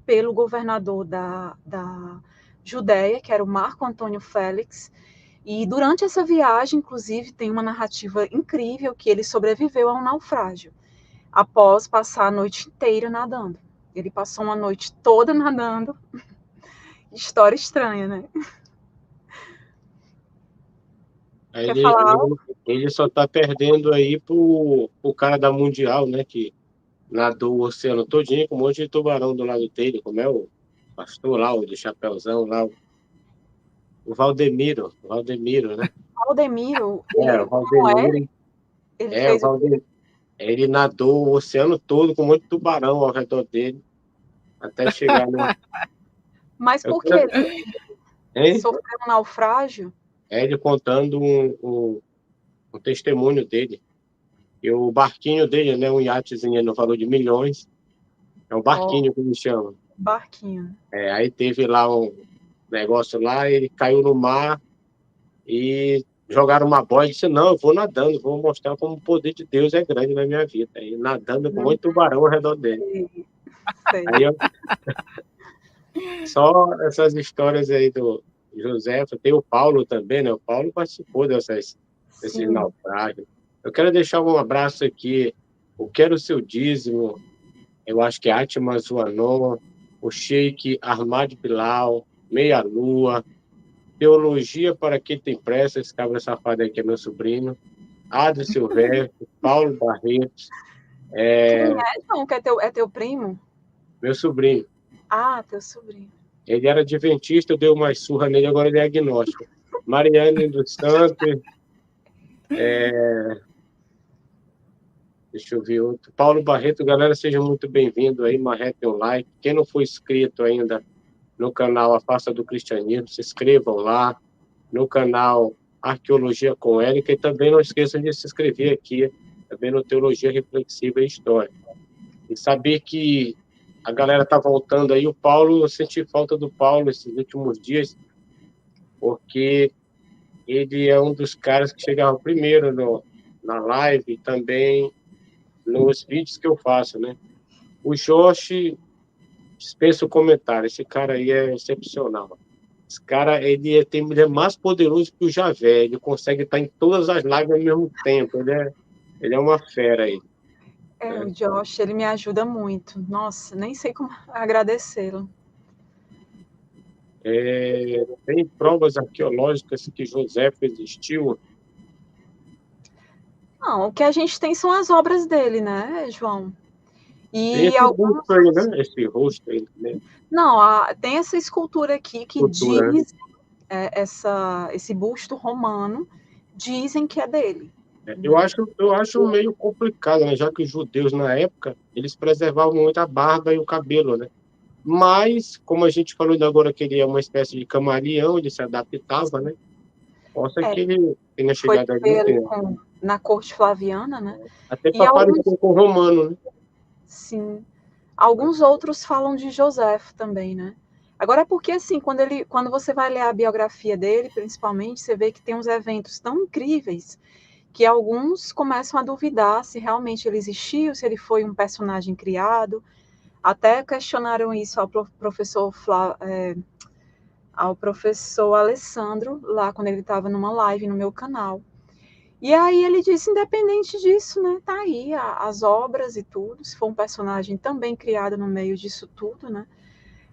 Speaker 2: pelo governador da Judéia, que era o Marco Antônio Félix. E durante essa viagem, inclusive, tem uma narrativa incrível que ele sobreviveu a um naufrágio, após passar a noite inteira nadando. Ele passou uma noite toda nadando. História estranha, né? Quer falar algo?
Speaker 1: Ele só está perdendo aí pro cara da Mundial, né? Que nadou o oceano todinho com um monte de tubarão do lado dele, como é o pastor lá, o de Chapéuzão lá, o Valdemiro, né?
Speaker 2: Valdemiro,
Speaker 1: O Valdemiro.
Speaker 2: Ele fez
Speaker 1: o Valdemiro. Ele nadou o oceano todo com um monte de tubarão ao redor dele, até chegar no...
Speaker 2: Mas por que ele sofreu um naufrágio?
Speaker 1: Ele contando um testemunho dele. E o barquinho dele, né, um iatezinho no valor de milhões, é um barquinho que eles chamam.
Speaker 2: Barquinho.
Speaker 1: Aí teve lá um negócio lá, ele caiu no mar e jogaram uma boia e disse, não, eu vou nadando, vou mostrar como o poder de Deus é grande na minha vida. Aí nadando com muito tubarão ao redor dele.
Speaker 2: Sei.
Speaker 1: Aí só essas histórias aí do José, tem o Paulo também, né? O Paulo participou desses naufrágios. Eu quero deixar um abraço aqui, o Quero Seu Dízimo, eu acho que é Atma Zuanon, o Sheik Ahmad Bilal, Meia Lua, Teologia para Quem Tem Pressa, esse cabra safado aí que é meu sobrinho, Ado Silvestre, Paulo Barretos.
Speaker 2: Quem é, João? Que é teu primo?
Speaker 1: Meu sobrinho.
Speaker 2: Ah, teu sobrinho.
Speaker 1: Ele era adventista, eu dei uma surra nele, agora ele é agnóstico. Mariane dos Santos, deixa eu ver outro. Paulo Barreto, galera, seja muito bem-vindo aí, marretem um like. Quem não for inscrito ainda no canal A Face do Cristianismo, se inscrevam lá. No canal Arqueologia com Érica e também não esqueçam de se inscrever aqui, também no Teologia Reflexiva e História. E saber que a galera está voltando aí, o Paulo, eu senti falta do Paulo esses últimos dias, porque ele é um dos caras que chegava primeiro na live e também nos vídeos que eu faço, né? O Josh, dispensa o comentário, esse cara aí é excepcional. Esse cara, ele é mais poderoso que o Javé, ele consegue estar em todas as lives ao mesmo tempo, ele é uma fera aí,
Speaker 2: O
Speaker 1: né?
Speaker 2: Josh, ele me ajuda muito. Nossa, nem sei como agradecê-lo.
Speaker 1: Tem provas arqueológicas que José existiu.
Speaker 2: Não, o que a gente tem são as obras dele, né, João?
Speaker 1: Tem
Speaker 2: E
Speaker 1: esse
Speaker 2: algumas.
Speaker 1: busto aí, né? Esse rosto aí, né?
Speaker 2: Não, tem essa escultura aqui que
Speaker 1: Cultura, né?
Speaker 2: diz, esse busto romano, dizem que é dele.
Speaker 1: Eu acho meio complicado, né? Já que os judeus, na época, eles preservavam muito a barba e o cabelo, né? Mas, como a gente falou ainda agora que ele é uma espécie de camaleão, ele se adaptava, né? Possa
Speaker 2: É,
Speaker 1: que ele tenha
Speaker 2: foi
Speaker 1: chegado ali no
Speaker 2: pelo
Speaker 1: tempo.
Speaker 2: na corte flaviana, né?
Speaker 1: Até
Speaker 2: E
Speaker 1: para parecer com o romano, né?
Speaker 2: sim, alguns outros falam de José também, né? Agora é porque assim, quando você vai ler a biografia dele, principalmente, você vê que tem uns eventos tão incríveis que alguns começam a duvidar se realmente ele existiu, se ele foi um personagem criado. Até questionaram isso ao professor Alessandro, lá quando ele estava numa live no meu canal. E aí ele disse, independente disso, né, tá aí as obras e tudo, se for um personagem também criado no meio disso tudo, né,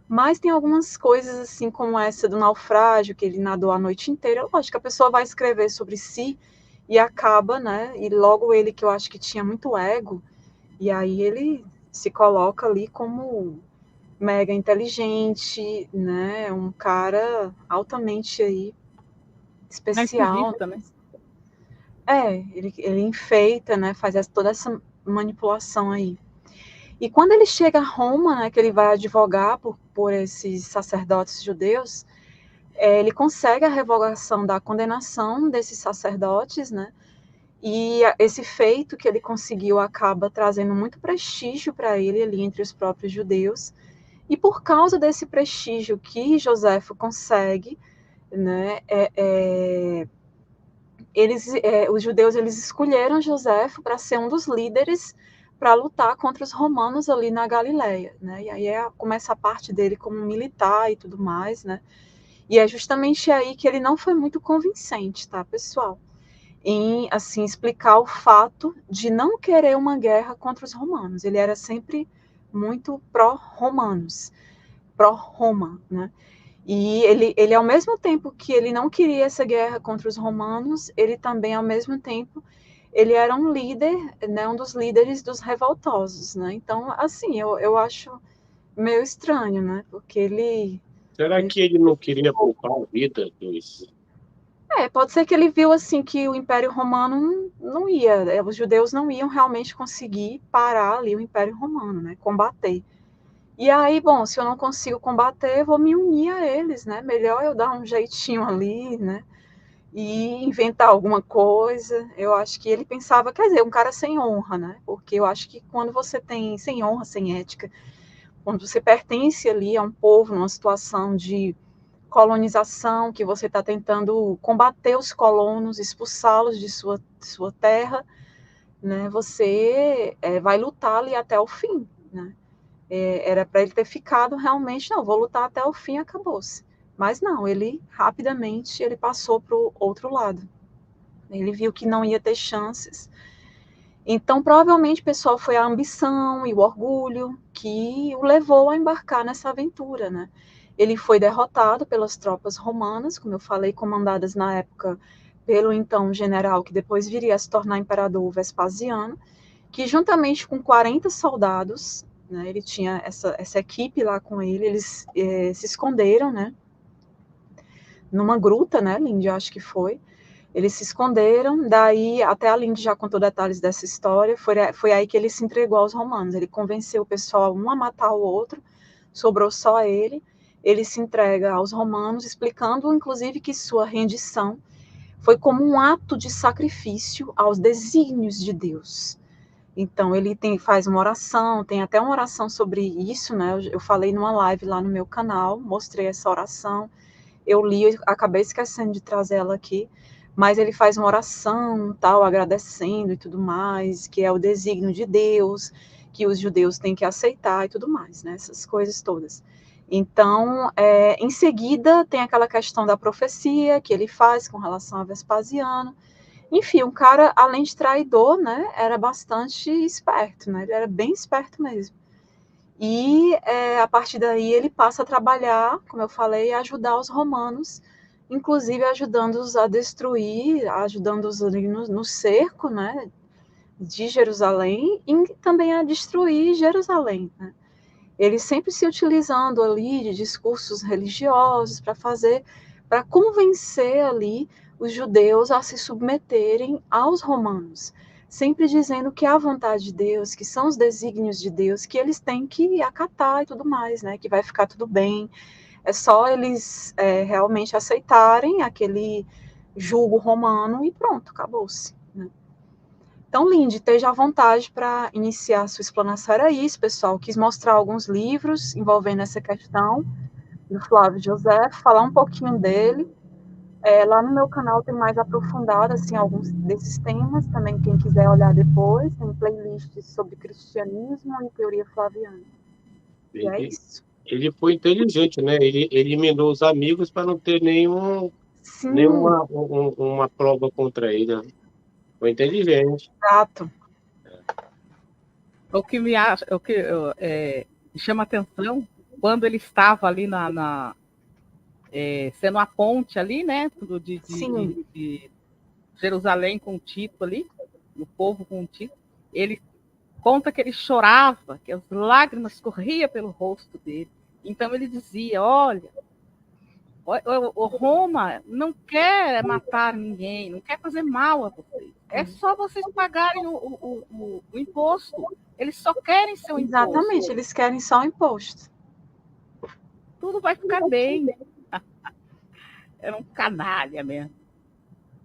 Speaker 2: mas tem algumas coisas assim como essa do naufrágio, que ele nadou a noite inteira, lógico que a pessoa vai escrever sobre si e acaba, né, e logo ele que eu acho que tinha muito ego, e aí ele se coloca ali como mega inteligente, né, um cara altamente aí especial.
Speaker 3: Narcisista, né?
Speaker 2: Ele enfeita, né, toda essa manipulação aí. E quando ele chega a Roma, né, que ele vai advogar por esses sacerdotes judeus, ele consegue a revogação da condenação desses sacerdotes, né, e esse feito que ele conseguiu acaba trazendo muito prestígio para ele ali entre os próprios judeus. E por causa desse prestígio que Joséfo consegue, né, os judeus eles escolheram Joséfo para ser um dos líderes para lutar contra os romanos ali na Galileia, né? E aí começa a parte dele como militar e tudo mais, né? E é justamente aí que ele não foi muito convincente, tá, pessoal? Em assim explicar o fato de não querer uma guerra contra os romanos. Ele era sempre muito pró-romanos, pró-Roma, né? E ele, ao mesmo tempo que ele não queria essa guerra contra os romanos, ele também, ao mesmo tempo, ele era um líder, né, um dos líderes dos revoltosos, né? Então, assim, eu acho meio estranho, né? Porque
Speaker 1: Será
Speaker 2: ele
Speaker 1: que ele não queria poupar a vida dos...
Speaker 2: pode ser que ele viu assim que o Império Romano não ia, os judeus não iam realmente conseguir parar ali o Império Romano, né? Combater. E aí, bom, se eu não consigo combater, eu vou me unir a eles, né? Melhor eu dar um jeitinho ali, né? E inventar alguma coisa. Eu acho que ele pensava, quer dizer, um cara sem honra, né? Porque eu acho que quando você tem sem honra, sem ética, quando você pertence ali a um povo numa situação de colonização, que você está tentando combater os colonos, expulsá-los de sua terra, né? Você vai lutar ali até o fim, né? Era para ele ter ficado realmente, não, vou lutar até o fim, acabou-se. Mas não, ele rapidamente ele passou para o outro lado. Ele viu que não ia ter chances. Então, provavelmente, pessoal, foi a ambição e o orgulho que o levou a embarcar nessa aventura, né? Ele foi derrotado pelas tropas romanas, como eu falei, comandadas na época pelo então general que depois viria a se tornar imperador Vespasiano, que juntamente com 40 soldados, né, ele tinha essa equipe lá com ele, eles se esconderam, né, numa gruta, né, Lindy, acho que foi. Eles se esconderam, daí até a Lindy já contou detalhes dessa história, foi aí que ele se entregou aos romanos, ele convenceu o pessoal um a matar o outro, sobrou só ele se entrega aos romanos, explicando inclusive que sua rendição foi como um ato de sacrifício aos desígnios de Deus. Então, ele faz uma oração, tem até uma oração sobre isso, né? Eu falei numa live lá no meu canal, mostrei essa oração. Eu li, acabei esquecendo de trazer ela aqui, mas ele faz uma oração, tal, agradecendo e tudo mais, que é o desígnio de Deus, que os judeus têm que aceitar e tudo mais, né? Essas coisas todas. Então, em seguida, tem aquela questão da profecia que ele faz com relação a Vespasiano. Enfim, um cara, além de traidor, né, era bastante esperto, né? Ele era bem esperto mesmo. E a partir daí ele passa a trabalhar, como eu falei, a ajudar os romanos, inclusive ajudando-os a destruir, ajudando-os ali no cerco, né, de Jerusalém e também a destruir Jerusalém, né? Ele sempre se utilizando ali de discursos religiosos para convencer ali os judeus a se submeterem aos romanos, sempre dizendo que é a vontade de Deus, que são os desígnios de Deus, que eles têm que acatar e tudo mais, né? Que vai ficar tudo bem. É só eles realmente aceitarem aquele jugo romano e pronto, acabou-se, né? Então, Lindy, esteja à vontade para iniciar a sua explanação. Era isso, pessoal. Quis mostrar alguns livros envolvendo essa questão do Flávio José, falar um pouquinho dele. Lá no meu canal tem mais aprofundado assim, alguns desses temas. Também, quem quiser olhar depois, tem playlists sobre cristianismo e teoria flaviana. E é isso.
Speaker 1: Ele foi inteligente, né? Ele eliminou os amigos para não ter
Speaker 2: Sim,
Speaker 1: nenhuma uma prova contra ele, né? Foi inteligente.
Speaker 2: exato.
Speaker 3: O que me chama atenção, quando ele estava ali sendo a ponte ali, né, de Jerusalém com Tito ali, o povo com Tito, ele conta que ele chorava, que as lágrimas corriam pelo rosto dele. Então ele dizia, olha, o Roma não quer matar ninguém, não quer fazer mal a vocês. É só vocês pagarem o imposto. Eles só querem seu imposto.
Speaker 2: Exatamente, eles querem só o imposto.
Speaker 3: Tudo vai ficar bem. Era um canalha mesmo.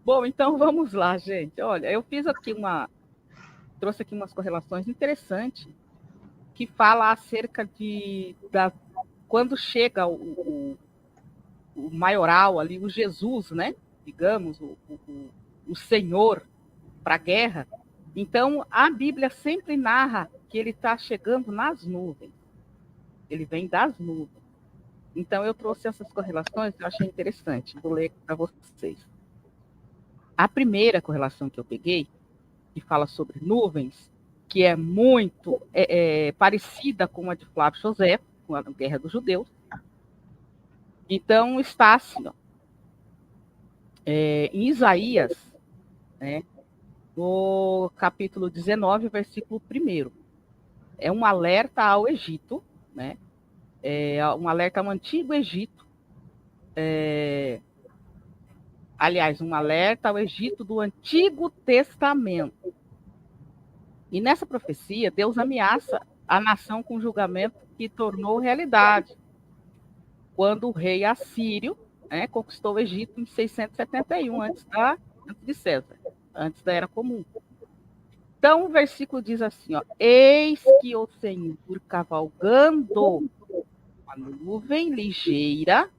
Speaker 3: Bom, então vamos lá, gente. Olha, eu fiz aqui trouxe aqui umas correlações interessantes que fala acerca quando chega o maioral ali, o Jesus, né? Digamos, o Senhor para a guerra. Então, a Bíblia sempre narra que ele está chegando nas nuvens. Ele vem das nuvens. Então, eu trouxe essas correlações que eu achei interessante. Vou ler para vocês. A primeira correlação que eu peguei, que fala sobre nuvens, que é muito parecida com a de Flávio José, com a Guerra dos Judeus. Então, está assim, ó, em Isaías, né, no capítulo 19, versículo 1. É um alerta ao Egito, né? Um alerta ao antigo Egito. Aliás, um alerta ao Egito do Antigo Testamento. E nessa profecia, Deus ameaça a nação com julgamento que tornou realidade, quando o rei assírio, né, conquistou o Egito em 671, antes de César, antes da Era Comum. Então, o versículo diz assim, ó, eis que o Senhor cavalgando uma nuvem ligeira,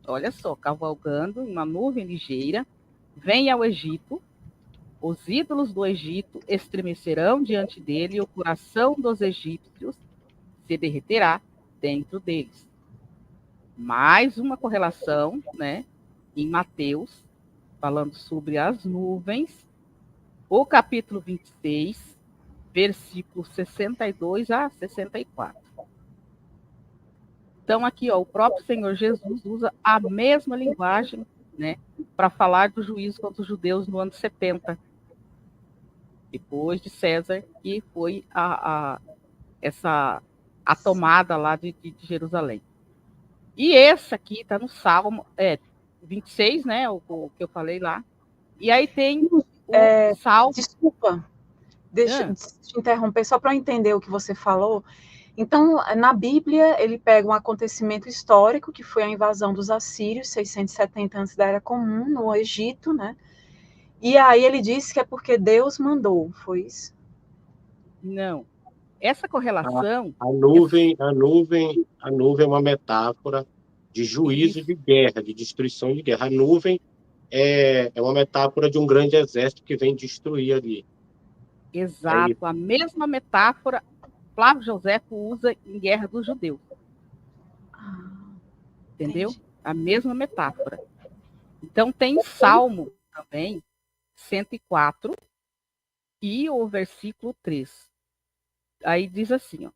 Speaker 3: olha só, cavalgando uma nuvem ligeira, vem ao Egito, os ídolos do Egito estremecerão diante dele e o coração dos egípcios se derreterá dentro deles. Mais uma correlação, né, em Mateus, falando sobre as nuvens, o capítulo 26, versículos 62 a 64. Então, aqui, ó, o próprio Senhor Jesus usa a mesma linguagem, né, para falar do juízo contra os judeus no ano 70, depois de César, que foi a tomada lá de Jerusalém. E esse aqui está no Salmo 26, né, o que eu falei lá. E aí tem o Salmo...
Speaker 2: Desculpa, deixa eu te interromper, só para entender o que você falou. Então, na Bíblia, ele pega um acontecimento histórico, que foi a invasão dos assírios, 670 antes da Era Comum, no Egito, né? E aí ele disse que é porque Deus mandou, foi isso?
Speaker 3: Não. Essa correlação...
Speaker 1: A nuvem é uma metáfora de juízo
Speaker 3: Isso,
Speaker 1: de guerra, de destruição de guerra. A nuvem é uma metáfora de um grande exército que vem destruir ali. É isso.
Speaker 3: exato. A mesma metáfora Flávio Joséfo usa em Guerra dos Judeus.
Speaker 2: Ah,
Speaker 3: Entendeu?
Speaker 2: entendi.
Speaker 3: A mesma metáfora. Então, tem Salmo também, 104, e o versículo 3. Aí diz assim, ó,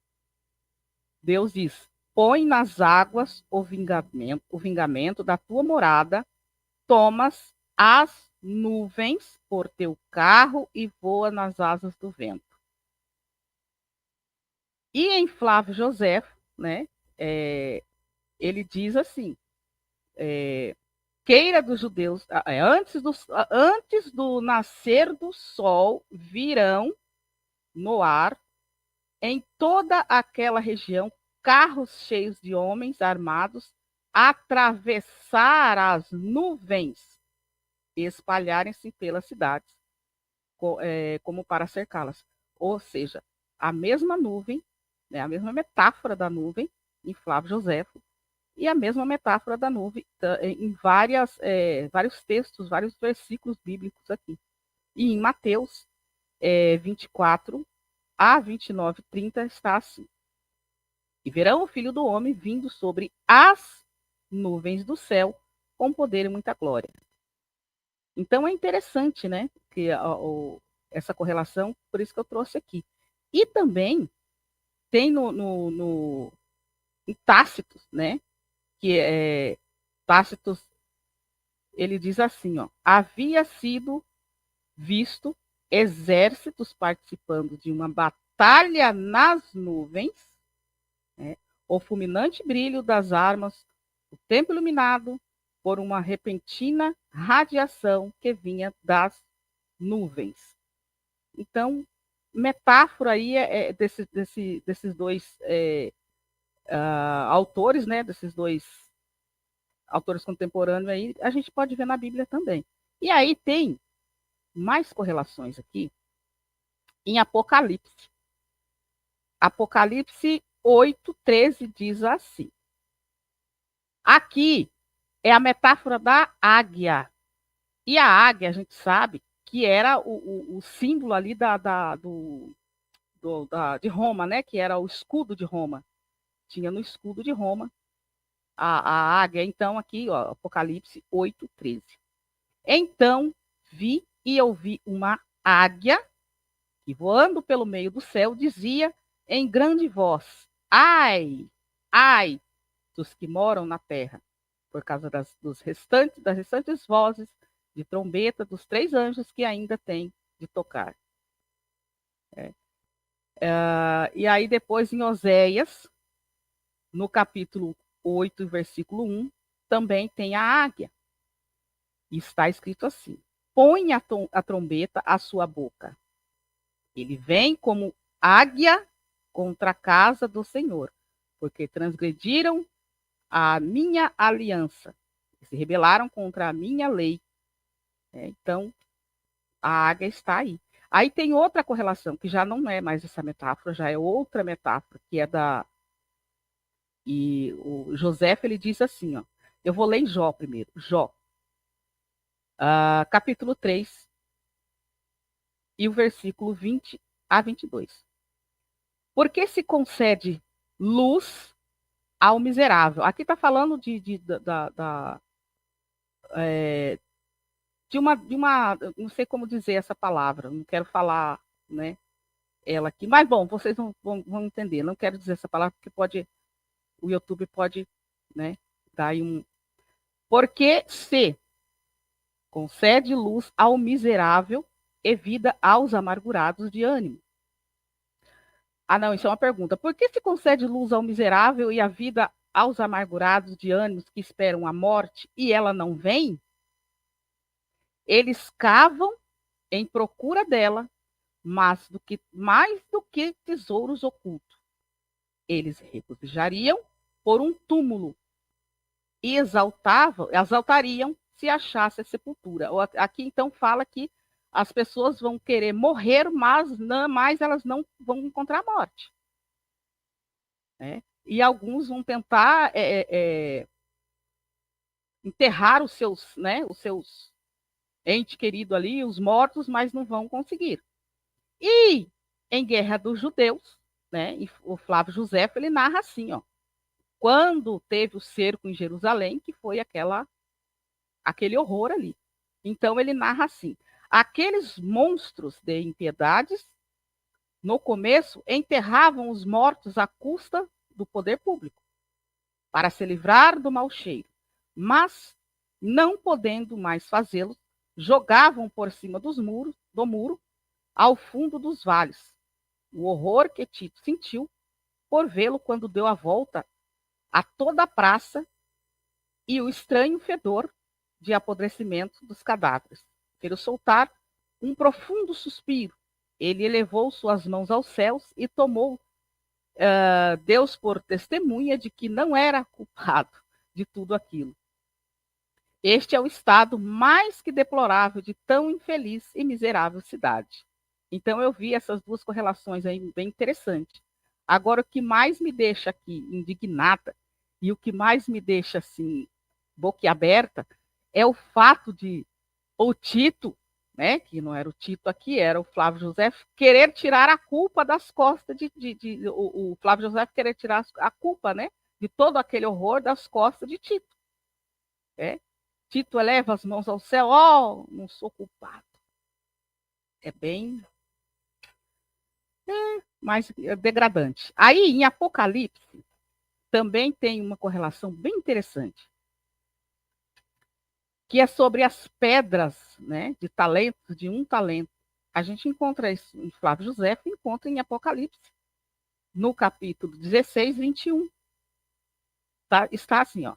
Speaker 3: Deus diz, põe nas águas o vingamento da tua morada, tomas as nuvens por teu carro e voa nas asas do vento. E em Flávio Joséfo, né, ele diz assim, queira dos judeus, antes do nascer do sol, virão no ar, em toda aquela região, carros cheios de homens armados, atravessar as nuvens e espalharem-se pelas cidades, como para cercá-las. Ou seja, a mesma nuvem, né, a mesma metáfora da nuvem, em Flávio Joséfo, e a mesma metáfora da nuvem em vários textos, vários versículos bíblicos aqui. E em Mateus 24 a 29, 30 está assim. E verão o Filho do Homem vindo sobre as nuvens do céu com poder e muita glória. Então é interessante, né, que essa correlação, por isso que eu trouxe aqui. E também tem em Tácitos, né, que Tácitos, ele diz assim, ó, havia sido visto exércitos participando de uma batalha nas nuvens, né, o fulminante brilho das armas, o templo iluminado por uma repentina radiação que vinha das nuvens. Então, metáfora aí desses dois autores, né, desses dois autores contemporâneos aí, a gente pode ver na Bíblia também. E aí tem mais correlações aqui em Apocalipse. Apocalipse 8:13 diz assim. Aqui é a metáfora da águia. E a águia, a gente sabe que era o símbolo ali de Roma, né? Que era o escudo de Roma. Tinha no escudo de Roma a águia. Então, aqui, ó, Apocalipse 8:13. Então, vi e ouvi uma águia que, voando pelo meio do céu, dizia em grande voz: ai, ai, dos que moram na terra, por causa das restantes vozes de trombeta dos 3 anjos que ainda têm de tocar. E aí depois em Oséias, no capítulo 8, versículo 1, também tem a águia. E está escrito assim: põe a trombeta à sua boca. Ele vem como águia contra a casa do Senhor, porque transgrediram a minha aliança, se rebelaram contra a minha lei. Então, a águia está aí. Aí tem outra correlação, que já não é mais essa metáfora, já é outra metáfora, que é da... E o José, ele diz assim, ó, eu vou ler em Jó primeiro. Jó, capítulo 3, e o versículo 20 a 22. Porque se concede luz ao miserável. Aqui está falando de uma, não sei como dizer essa palavra, não quero falar, né, ela aqui, mas bom, vocês vão entender, não quero dizer essa palavra porque o YouTube pode, né, dar aí um... Porque se concede luz ao miserável e vida aos amargurados de ânimo. Ah, não, isso é uma pergunta. Por que se concede luz ao miserável e a vida aos amargurados de ânimos que esperam a morte e ela não vem? Eles cavam em procura dela, mais do que tesouros ocultos. Eles regozijariam por um túmulo e exaltariam se achasse a sepultura. Aqui então fala que as pessoas vão querer morrer, mas elas não vão encontrar a morte. E alguns vão tentar enterrar os seus entes queridos ali, os mortos, mas não vão conseguir. E em Guerra dos Judeus, né, o Flávio José ele narra assim, ó, quando teve o cerco em Jerusalém, que foi aquele horror ali. Então ele narra assim: aqueles monstros de impiedades, no começo, enterravam os mortos à custa do poder público, para se livrar do mau cheiro, mas, não podendo mais fazê-lo, jogavam por cima do muro, ao fundo dos vales. O horror que Tito sentiu por vê-lo quando deu a volta a toda a praça e o estranho fedor de apodrecimento dos cadáveres. Fez soltar um profundo suspiro. Ele elevou suas mãos aos céus e tomou Deus por testemunha de que não era culpado de tudo aquilo. Este é o estado mais que deplorável de tão infeliz e miserável cidade. Então eu vi essas duas correlações aí bem interessantes. Agora, o que mais me deixa aqui indignada e o que mais me deixa assim boquiaberta é o fato de o Tito, né, que não era o Tito aqui, era o Flávio José, querer tirar a culpa das costas o Flávio José querer tirar a culpa, né, de todo aquele horror das costas de Tito. Tito eleva as mãos ao céu, não sou culpado. É bem mais degradante. Aí, em Apocalipse, também tem uma correlação bem interessante, que é sobre as pedras, né, de talentos, de um talento. A gente encontra isso em Flávio José, encontra em Apocalipse, no capítulo 16, 21. Está assim, ó.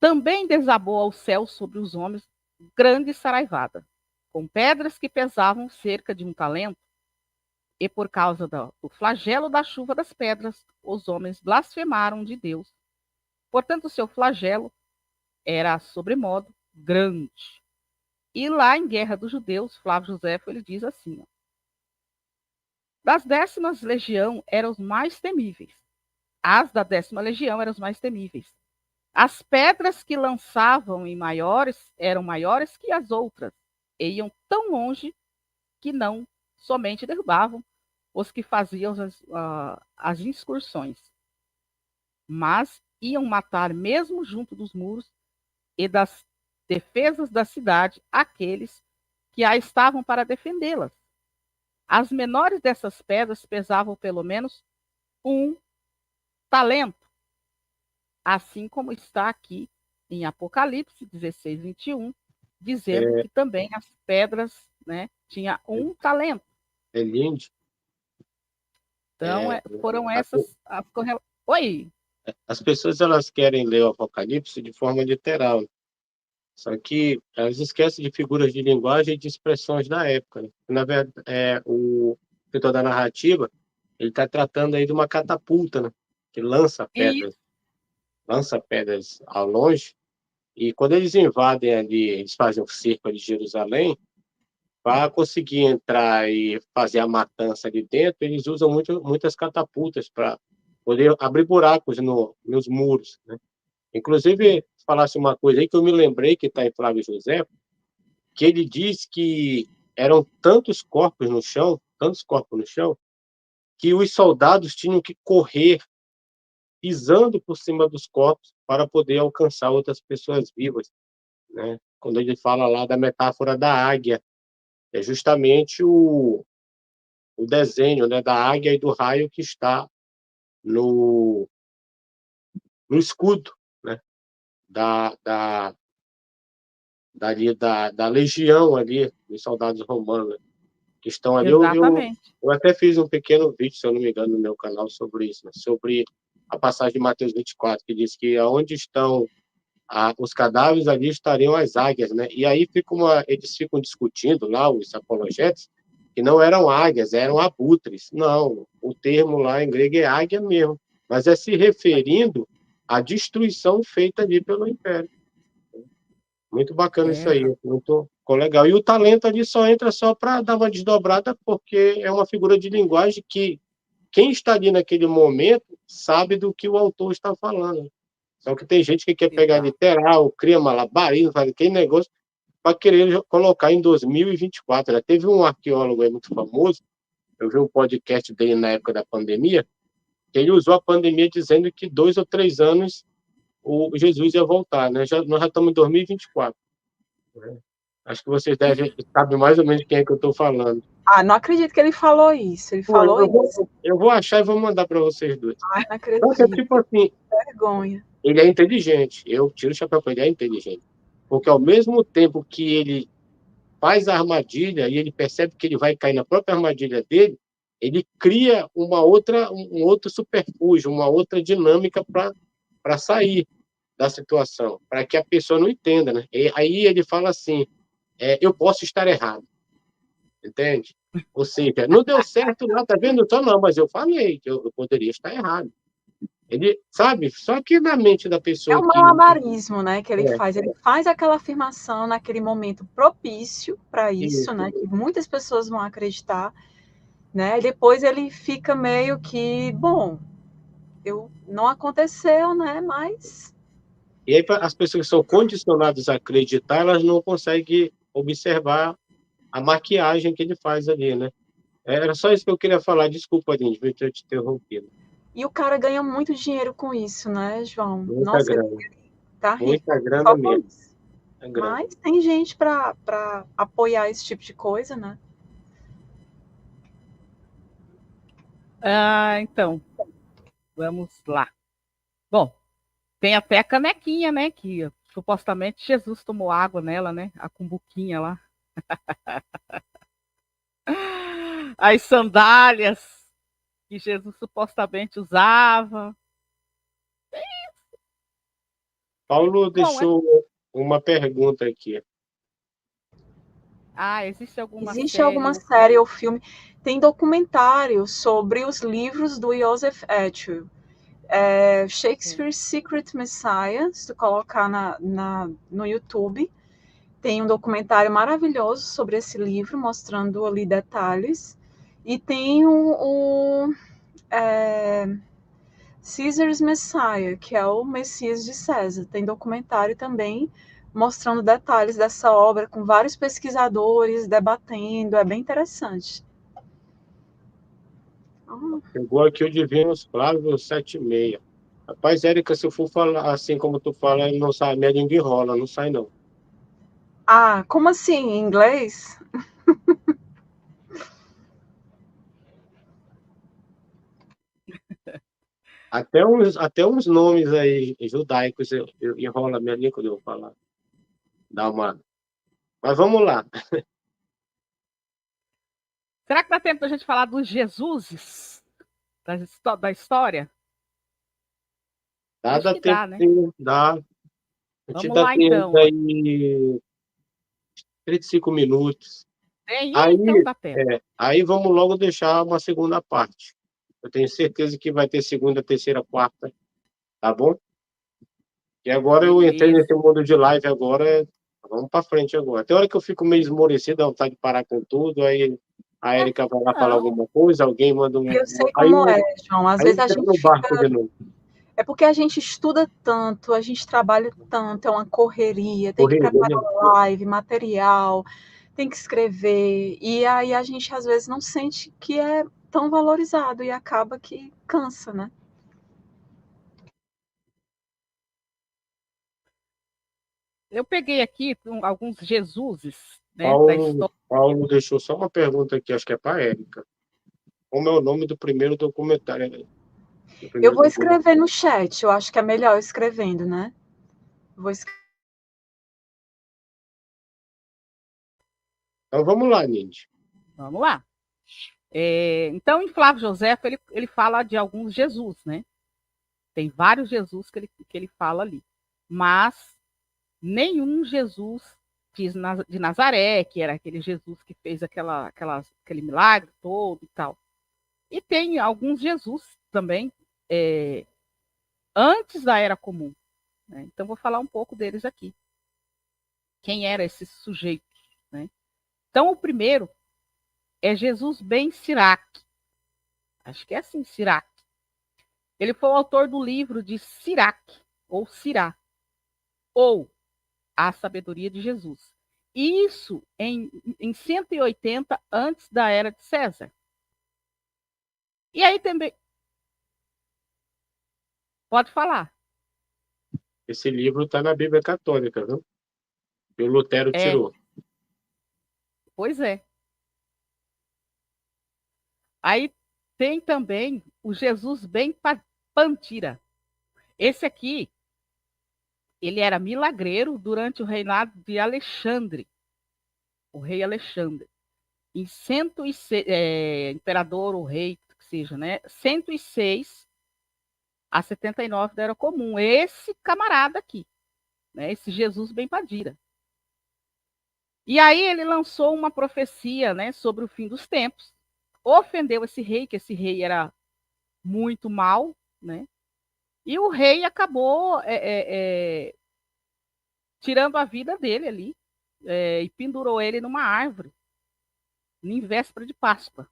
Speaker 3: Também desabou ao céu sobre os homens grande saraivada, com pedras que pesavam cerca de um talento, e por causa do flagelo da chuva das pedras, os homens blasfemaram de Deus. Portanto, seu flagelo era sobremodo grande. E lá em Guerra dos Judeus, Flávio José ele diz assim: ó, das 10ª legião eram os mais temíveis. As da 10ª legião eram os mais temíveis. As pedras que lançavam em maiores eram maiores que as outras, e iam tão longe que não somente derrubavam os que faziam as excursões, mas iam matar mesmo junto dos muros e das defesas da cidade aqueles que a estavam para defendê-las. As menores dessas pedras pesavam pelo menos um talento, assim como está aqui em Apocalipse 16, 21, dizendo que também as pedras, né, tinham um talento.
Speaker 1: É lindo.
Speaker 3: Então, foram essas as correlações. Oi!
Speaker 1: As pessoas elas querem ler o Apocalipse de forma literal, só que elas esquecem de figuras de linguagem e de expressões da época. Né? Na verdade, o escritor da narrativa ele está tratando aí de uma catapulta, né? Que lança pedras ao longe, e quando eles invadem ali, eles fazem o cerco de Jerusalém, para conseguir entrar e fazer a matança ali dentro, eles usam muitas catapultas para poder abrir buracos nos muros, né? Inclusive, falasse uma coisa aí que eu me lembrei, que está em Flávio José, que ele diz que eram tantos corpos no chão, que os soldados tinham que correr pisando por cima dos corpos para poder alcançar outras pessoas vivas, né? Quando ele fala lá da metáfora da águia, é justamente o desenho, né, da águia e do raio que está no escudo, né, da legião ali, dos soldados romanos, né, que estão ali.
Speaker 3: Exatamente.
Speaker 1: Eu até fiz um pequeno vídeo, se eu não me engano, no meu canal sobre isso, né, sobre a passagem de Mateus 24, que diz que aonde estão os cadáveres, ali estariam as águias, né? E aí eles ficam discutindo lá, os apologetas, que não eram águias, eram abutres. Não, o termo lá em grego é águia mesmo, mas é se referindo à destruição feita ali pelo Império. Muito bacana isso aí, ficou legal. E o talento ali só entra só para dar uma desdobrada, porque é uma figura de linguagem que quem está ali naquele momento sabe do que o autor está falando. Só que tem gente que quer pegar
Speaker 3: Exato.
Speaker 1: literal, cria malabarismo, faz aquele negócio para querer colocar em 2024. Né? Teve um arqueólogo aí muito famoso, eu vi um podcast dele na época da pandemia, que ele usou a pandemia dizendo que 2 ou 3 anos o Jesus ia voltar, né? Nós já estamos em 2024. Né? Acho que vocês sabem mais ou menos de quem é que eu estou falando.
Speaker 2: Ah, não acredito que ele falou isso. Ele falou isso.
Speaker 1: Eu vou achar e vou mandar para vocês dois.
Speaker 2: Ai, não
Speaker 1: Só que,
Speaker 2: acredito.
Speaker 1: tipo assim,
Speaker 2: Vergonha.
Speaker 1: ele é inteligente. Eu tiro o chapéu para ele, é inteligente. Porque ao mesmo tempo que ele faz a armadilha e ele percebe que ele vai cair na própria armadilha dele, ele cria um outro superfúgio, uma outra dinâmica para sair da situação, para que a pessoa não entenda, né? E aí ele fala assim, eu posso estar errado, entende? Ou seja, não deu certo lá, tá vendo? Só não, mas eu falei que eu poderia estar errado. Ele, sabe? Só que na mente da
Speaker 2: É
Speaker 1: pessoa
Speaker 2: um
Speaker 1: que...
Speaker 2: malabarismo, né, que ele
Speaker 1: É,
Speaker 2: faz. Ele faz aquela afirmação naquele momento propício para isso,
Speaker 1: isso.
Speaker 2: né, que muitas pessoas vão acreditar, né, e depois ele fica meio que, bom, não aconteceu, né, mas...
Speaker 1: E aí as pessoas que são condicionadas a acreditar, elas não conseguem observar a maquiagem que ele faz ali, né? Era só isso que eu queria falar. Desculpa, gente, por ter te interrompido.
Speaker 2: E o cara ganha muito dinheiro com isso, né, João?
Speaker 1: Muita
Speaker 2: Nossa, ele
Speaker 1: grana.
Speaker 2: tá rico
Speaker 1: Muita grana
Speaker 2: só com
Speaker 1: mesmo.
Speaker 2: isso.
Speaker 1: Muita grana.
Speaker 2: Mas tem gente para apoiar esse tipo de coisa, né?
Speaker 3: Então, vamos lá. Bom, tem até a canequinha, né? Que supostamente Jesus tomou água nela, né? A cumbuquinha lá. As sandálias que Jesus supostamente usava.
Speaker 1: Paulo
Speaker 3: Bom,
Speaker 1: deixou uma pergunta aqui.
Speaker 3: existe alguma
Speaker 2: Existe
Speaker 3: série?
Speaker 2: alguma série ou filme? Tem documentário sobre os livros do Joseph Atwell. Shakespeare's Secret Messiah, se tu colocar no YouTube, tem um documentário maravilhoso sobre esse livro, mostrando ali detalhes. E tem o Caesar's Messiah, que é o Messias de César. Tem documentário também mostrando detalhes dessa obra, com vários pesquisadores debatendo. É bem interessante.
Speaker 1: Chegou aqui o Divino Flávio 76. Rapaz, Érica, se eu for falar assim como tu fala, não sai, minha língua enrola, não sai não.
Speaker 2: Ah, como assim? Em inglês?
Speaker 1: Até uns nomes aí judaicos eu enrola a minha língua quando eu vou falar. Dá uma... Mas vamos lá.
Speaker 3: Será que dá tempo da gente falar dos Jesuses da história?
Speaker 1: Dá
Speaker 3: Acho que
Speaker 1: tempo,
Speaker 3: dá, né?
Speaker 1: sim, dá. A gente
Speaker 3: Vamos
Speaker 1: dá
Speaker 3: lá
Speaker 1: tempo
Speaker 3: então.
Speaker 1: aí 35 minutos.
Speaker 3: Então dá tempo.
Speaker 1: Aí vamos logo deixar uma segunda parte. Eu tenho certeza que vai ter segunda, terceira, quarta, tá bom? E agora eu entrei
Speaker 3: Beleza.
Speaker 1: nesse mundo de live agora, vamos para frente agora. Tem hora que eu fico meio esmorecido, dá vontade de parar com tudo, aí a Érica vai lá falar
Speaker 3: Não,
Speaker 1: alguma coisa, alguém manda
Speaker 2: Eu sei
Speaker 1: Aí
Speaker 2: como é, João. Às
Speaker 1: aí
Speaker 2: vezes a
Speaker 1: entra
Speaker 2: gente
Speaker 1: no
Speaker 2: fica.
Speaker 1: barco de novo.
Speaker 2: É porque a gente estuda tanto, a gente trabalha tanto, é uma correria, tem que
Speaker 1: Correria.
Speaker 2: preparar live, material, tem que escrever. E aí a gente às vezes não sente que é tão valorizado e acaba que cansa, né?
Speaker 3: eu peguei aqui alguns Jesuses, né, da história.
Speaker 1: Paulo deixou só uma pergunta aqui, acho que é para a Érica. Como é o nome do primeiro documentário?
Speaker 2: Eu vou escrever no chat, eu acho que é melhor escrevendo, né? Vou escrever.
Speaker 1: Então vamos lá, Nindy.
Speaker 3: Vamos lá. Então, em Flávio José, ele fala de alguns Jesus, né? Tem vários Jesus que ele fala ali. Mas nenhum Jesus de Nazaré, que era aquele Jesus que fez aquele milagre todo e tal. E tem alguns Jesus também antes da Era Comum. Né? Então, vou falar um pouco deles aqui. Quem era esse sujeito? Né? Então, o primeiro é Jesus ben Sirac. Acho que é assim, Sirac. Ele foi o autor do livro de Sirac, ou Sirá, ou a sabedoria de Jesus. Isso em 180 antes da era de César. E aí também... Pode falar.
Speaker 1: Esse livro está na Bíblia Católica, viu? E o Lutero tirou.
Speaker 3: Pois é. Aí tem também o Jesus bem Pantira. Esse aqui, ele era milagreiro durante o reinado de Alexandre, o rei Alexandre. Em 106, imperador ou rei, que seja, né? 106 a 79 da Era Comum. Esse camarada aqui, né? Esse Jesus bem Padira. E aí ele lançou uma profecia, né, sobre o fim dos tempos. Ofendeu esse rei, que esse rei era muito mau, né? E o rei acabou tirando a vida dele ali e pendurou ele numa árvore, em véspera de Páscoa.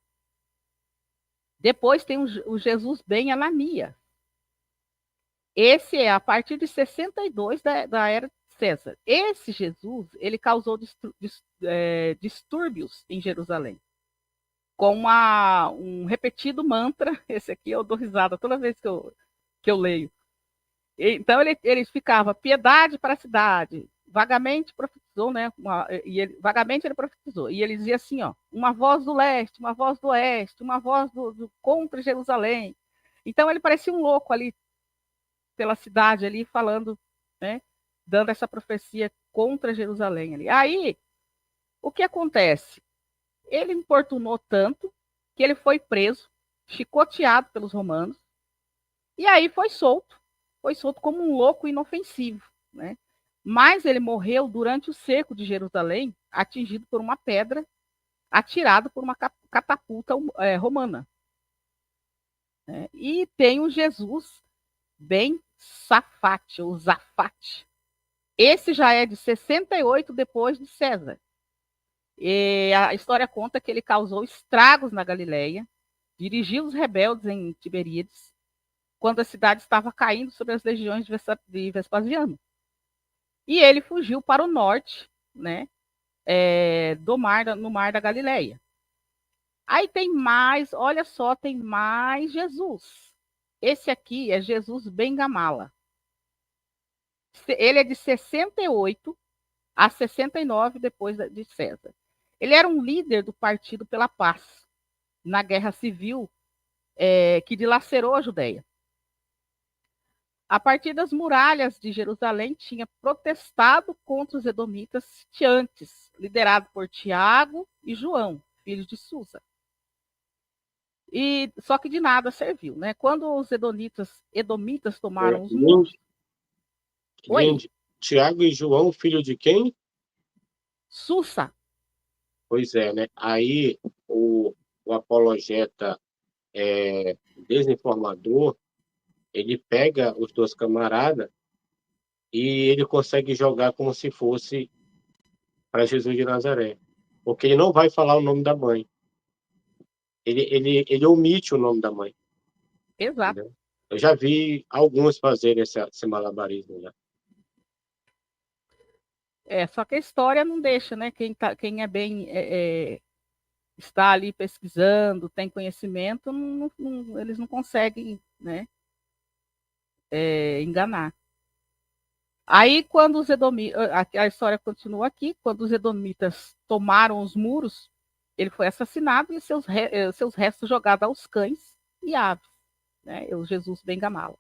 Speaker 3: Depois tem o Jesus bem Anania. Esse é a partir de 62 da era de César. Esse Jesus, ele causou distúrbios em Jerusalém, com um repetido mantra. Esse aqui eu dou risada toda vez que eu leio. Então ele ficava: piedade para a cidade. Vagamente profetizou, né? Vagamente ele profetizou. E ele dizia assim, ó: uma voz do leste, uma voz do oeste, uma voz contra Jerusalém. Então ele parecia um louco ali pela cidade ali, falando, né? Dando essa profecia contra Jerusalém ali. Aí, o que acontece? Ele importunou tanto que ele foi preso, chicoteado pelos romanos, e aí foi solto como um louco inofensivo, né? Mas ele morreu durante o cerco de Jerusalém, atingido por uma pedra, atirado por uma catapulta romana. Né? E tem o Jesus bem Safate, ou Zafate. Esse já é de 68 depois de César. E a história conta que ele causou estragos na Galileia, dirigiu os rebeldes em Tiberíades, quando a cidade estava caindo sobre as legiões de Vespasiano. E ele fugiu para o norte, né, no mar da Galileia. Aí tem mais, olha só, tem mais Jesus. Esse aqui é Jesus ben Gamala. Ele é de 68 a 69 depois de César. Ele era um líder do Partido pela Paz, na Guerra Civil que dilacerou a Judéia. A partir das muralhas de Jerusalém, tinha protestado contra os edomitas sitiantes, liderado por Tiago e João, filhos de Susa. E só que de nada serviu, né? Quando os edomitas tomaram os muros...
Speaker 1: Oi? Tiago e João, filho de quem?
Speaker 3: Susa.
Speaker 1: Pois é, né? Aí o apologeta desinformador, ele pega os dois camaradas e ele consegue jogar como se fosse para Jesus de Nazaré, porque ele não vai falar o nome da mãe. Ele omite o nome da mãe.
Speaker 3: Exato.
Speaker 1: Entendeu? Eu já vi alguns fazerem esse malabarismo, né?
Speaker 3: Só que a história não deixa, né? Quem é bem está ali pesquisando, tem conhecimento, eles não conseguem, né, enganar. Aí, quando os edomitas, a história continua aqui, quando os edomitas tomaram os muros, ele foi assassinado e seus restos jogados aos cães e aves, né? O Jesus ben Gamala.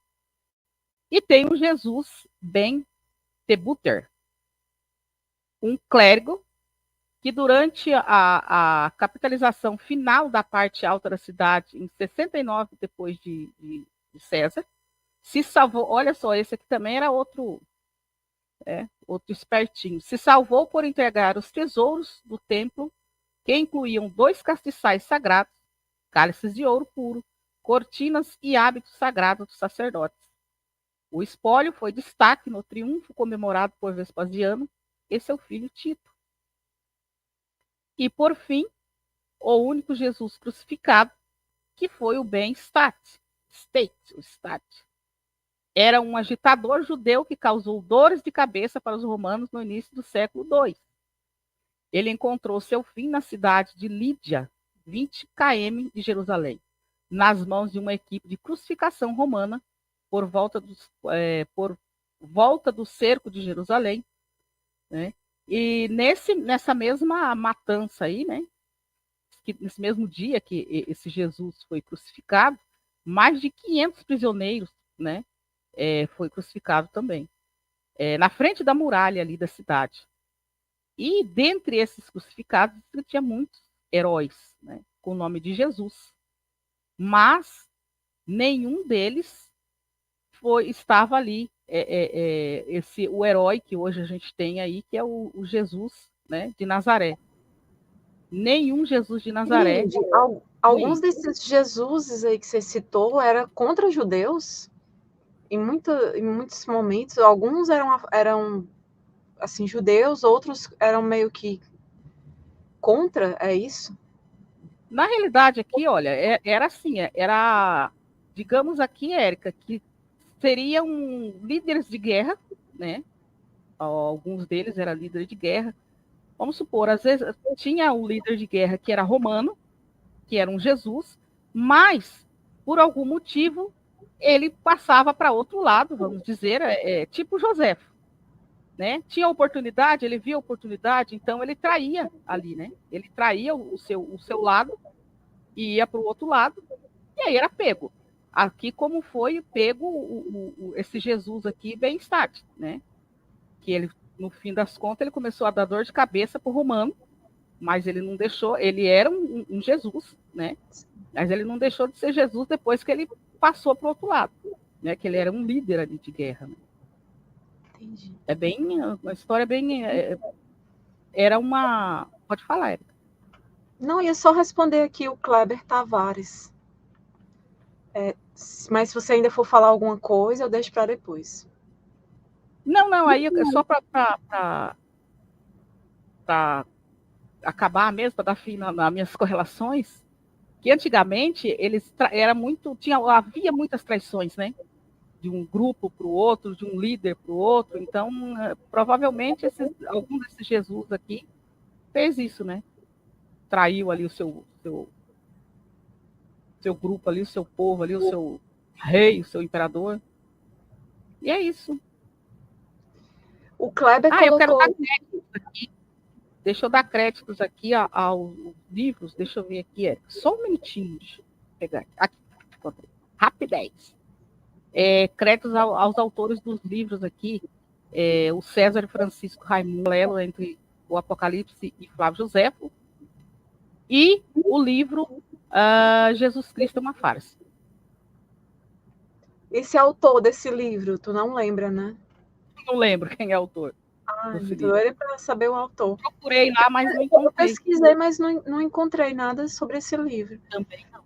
Speaker 3: E tem o Jesus ben Tebuter, um clérigo que durante a capitalização final da parte alta da cidade, em 69 depois de César, se salvou. Olha só, esse aqui também era outro espertinho. Se salvou por entregar os tesouros do templo, que incluíam 2 castiçais sagrados, cálices de ouro puro, cortinas e hábitos sagrados dos sacerdotes. O espólio foi destaque no triunfo comemorado por Vespasiano e seu filho Tito. E, por fim, o único Jesus crucificado, que foi o Ben Stat, era um agitador judeu que causou dores de cabeça para os romanos no início do século II. Ele encontrou seu fim na cidade de Lídia, 20 km de Jerusalém, nas mãos de uma equipe de crucificação romana por volta do cerco de Jerusalém, né? E nessa mesma matança aí, né? Nesse mesmo dia que esse Jesus foi crucificado, mais de 500 prisioneiros, né? Foi crucificado também, na frente da muralha ali da cidade. E dentre esses crucificados tinha muitos heróis, né, com o nome de Jesus, mas nenhum deles estava ali. O herói que hoje a gente tem aí, que é o Jesus, né, de Nazaré. Nenhum Jesus de Nazaré.
Speaker 2: Alguns desses Jesuses aí que você citou eram contra judeus? Em muitos momentos, alguns eram assim, judeus, outros eram meio que contra, é isso?
Speaker 3: Na realidade aqui, olha, era assim, digamos aqui, Érica, que seriam líderes de guerra, né? Alguns deles eram líderes de guerra. Vamos supor, às vezes tinha um líder de guerra que era romano, que era um Jesus, mas, por algum motivo, ele passava para outro lado, vamos dizer, tipo José, né? Tinha oportunidade, ele via oportunidade, então ele traía ali, né? Ele traía o seu lado e ia para o outro lado, e aí era pego. Aqui, como foi pego esse Jesus aqui, Bem-Estar, né? Que ele, no fim das contas, ele começou a dar dor de cabeça para o romano, mas ele não deixou, ele era um Jesus, né? Mas ele não deixou de ser Jesus depois que ele passou para o outro lado, né? Que ele era um líder ali de guerra, né?
Speaker 2: Entendi.
Speaker 3: É bem, uma história bem, era uma, pode falar, Érica.
Speaker 2: Não, ia só responder aqui o Kleber Tavares. Mas se você ainda for falar alguma coisa, eu deixo para depois.
Speaker 3: Não, aí é só para acabar mesmo, para dar fim nas minhas correlações, que antigamente havia muitas traições, né? De um grupo para o outro, de um líder para o outro. Então, provavelmente, algum desses Jesus aqui fez isso, né? Traiu ali o seu grupo ali, o seu povo ali, o seu rei, o seu imperador. E é isso.
Speaker 2: O Kleber colocou...
Speaker 3: eu quero dar créditos aqui. Deixa eu dar créditos aqui aos livros. Deixa eu ver aqui. Só um minutinho. Deixa eu pegar aqui. Rapidez. Créditos aos autores dos livros aqui. O César Francisco Raimundo Lelo, entre o Apocalipse e Flávio Josefo. E o livro Jesus Cristo é uma farsa.
Speaker 2: Esse autor desse livro, tu não lembra, né?
Speaker 3: Não lembro quem é o autor.
Speaker 2: Então ele para saber o autor.
Speaker 3: Procurei lá, mas não encontrei.
Speaker 2: Eu pesquisei, mas não encontrei nada sobre esse livro.
Speaker 3: Também não.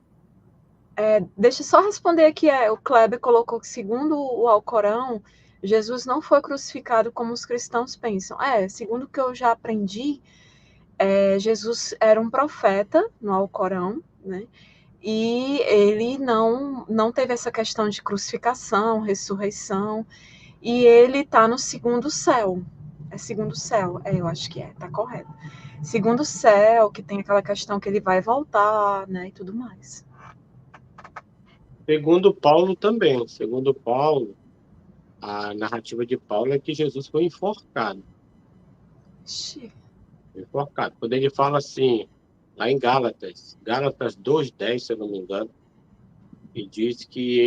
Speaker 2: Deixa eu só responder aqui. O Kleber colocou que, segundo o Alcorão, Jesus não foi crucificado como os cristãos pensam. Segundo o que eu já aprendi, Jesus era um profeta no Alcorão, né? E ele não teve essa questão de crucificação, ressurreição, e ele está no segundo céu. Segundo céu, eu acho que tá correto. Segundo céu, que tem aquela questão que ele vai voltar, né, e tudo mais.
Speaker 1: Segundo Paulo também. Segundo Paulo, a narrativa de Paulo é que Jesus foi enforcado. Enforcado. Quando ele fala assim, lá em Gálatas 2:10, se eu não me engano, e diz que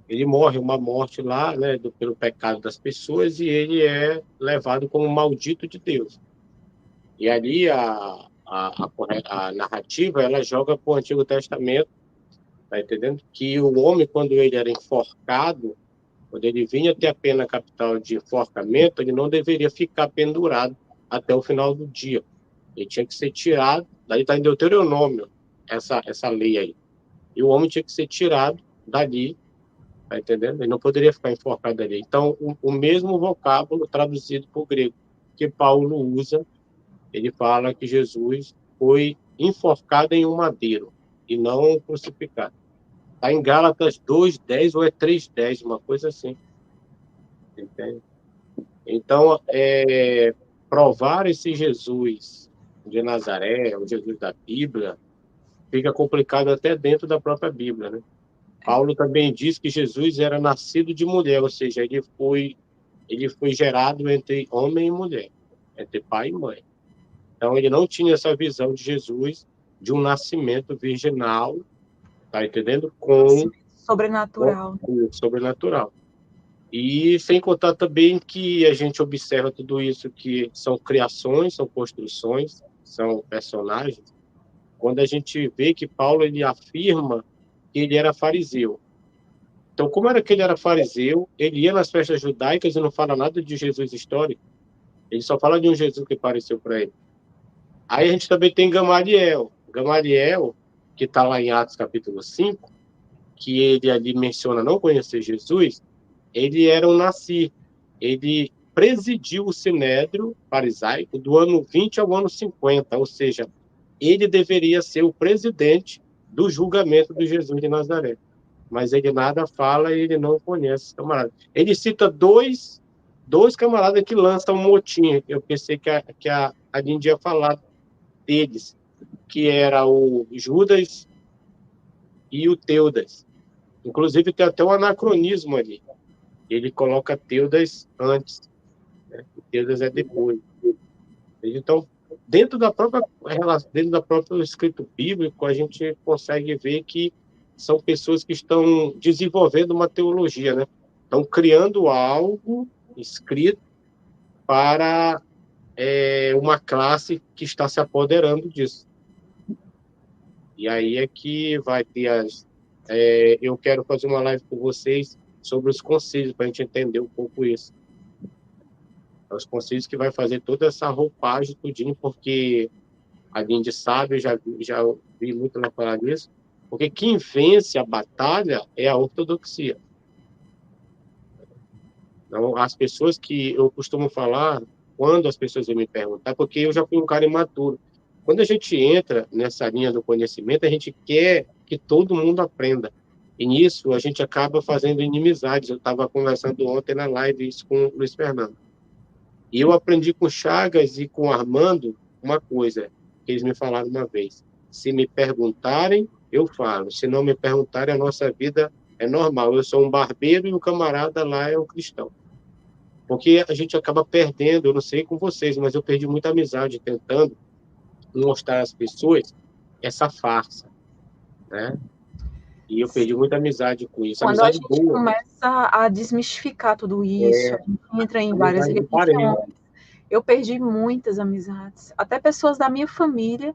Speaker 1: ele morre uma morte lá, né, pelo pecado das pessoas, e ele é levado como maldito de Deus. E ali a narrativa, ela joga para o Antigo Testamento, tá entendendo? Que o homem, quando ele era enforcado, quando ele vinha ter a pena capital de enforcamento, ele não deveria ficar pendurado até o final do dia. Ele tinha que ser tirado, daí está em Deuteronômio, essa lei aí. E o homem tinha que ser tirado dali, tá entendendo? Ele não poderia ficar enforcado ali. Então, o mesmo vocábulo traduzido para o grego que Paulo usa, ele fala que Jesus foi enforcado em um madeiro e não crucificado. Está em Gálatas 2:10 ou é 3:10, uma coisa assim. Entende? Então, provar esse Jesus de Nazaré, o Jesus da Bíblia, fica complicado até dentro da própria Bíblia, né? Paulo também diz que Jesus era nascido de mulher, ou seja, ele foi gerado entre homem e mulher, entre pai e mãe. Então, ele não tinha essa visão de Jesus de um nascimento virginal, tá entendendo? Com
Speaker 2: Sobrenatural.
Speaker 1: o sobrenatural. E sem contar também que a gente observa tudo isso, que são criações, são construções, são personagens. Quando a gente vê que Paulo ele afirma que ele era fariseu. Então, como era que ele era fariseu, ele ia nas festas judaicas e não fala nada de Jesus histórico. Ele só fala de um Jesus que apareceu para ele. Aí a gente também tem Gamaliel. Gamaliel, que está lá em Atos capítulo 5, que ele ali menciona não conhecer Jesus, ele era um nasci. Ele presidiu o Sinédrio farisaico do ano 20 ao ano 50, ou seja, ele deveria ser o presidente do julgamento de Jesus de Nazaré. Mas ele nada fala e ele não conhece esse camarada. Ele cita dois camaradas que lançam um motim. Eu pensei que a Lindy ia falar deles, que era o Judas e o Teudas. Inclusive, tem até um anacronismo ali. Ele coloca Teudas antes, né? O Teudas é depois. Então, dentro da própria escrito bíblico, a gente consegue ver que são pessoas que estão desenvolvendo uma teologia, né? Estão criando algo escrito para uma classe que está se apoderando disso. E aí é que vai ter eu quero fazer uma live com vocês sobre os concílios, para a gente entender um pouco isso. Os concílios que vai fazer toda essa roupagem, tudinho, porque a gente sabe, já vi muito ela falar disso, porque quem vence a batalha é a ortodoxia. Então, as pessoas que eu costumo falar, quando as pessoas vêm me perguntar, porque eu já fui um cara imaturo. Quando a gente entra nessa linha do conhecimento, a gente quer que todo mundo aprenda. E nisso, a gente acaba fazendo inimizades. Eu estava conversando ontem na live isso com o Luiz Fernando. E eu aprendi com Chagas e com Armando uma coisa que eles me falaram uma vez. Se me perguntarem, eu falo. Se não me perguntarem, a nossa vida é normal. Eu sou um barbeiro e o camarada lá é um cristão. Porque a gente acaba perdendo, eu não sei com vocês, mas eu perdi muita amizade tentando mostrar às pessoas essa farsa, né? E eu perdi muita amizade com isso.
Speaker 2: Quando
Speaker 1: amizade
Speaker 2: a gente
Speaker 1: boa.
Speaker 2: começa a desmistificar tudo isso, a gente entra em várias
Speaker 1: religiões.
Speaker 2: Eu perdi muitas amizades. Até pessoas da minha família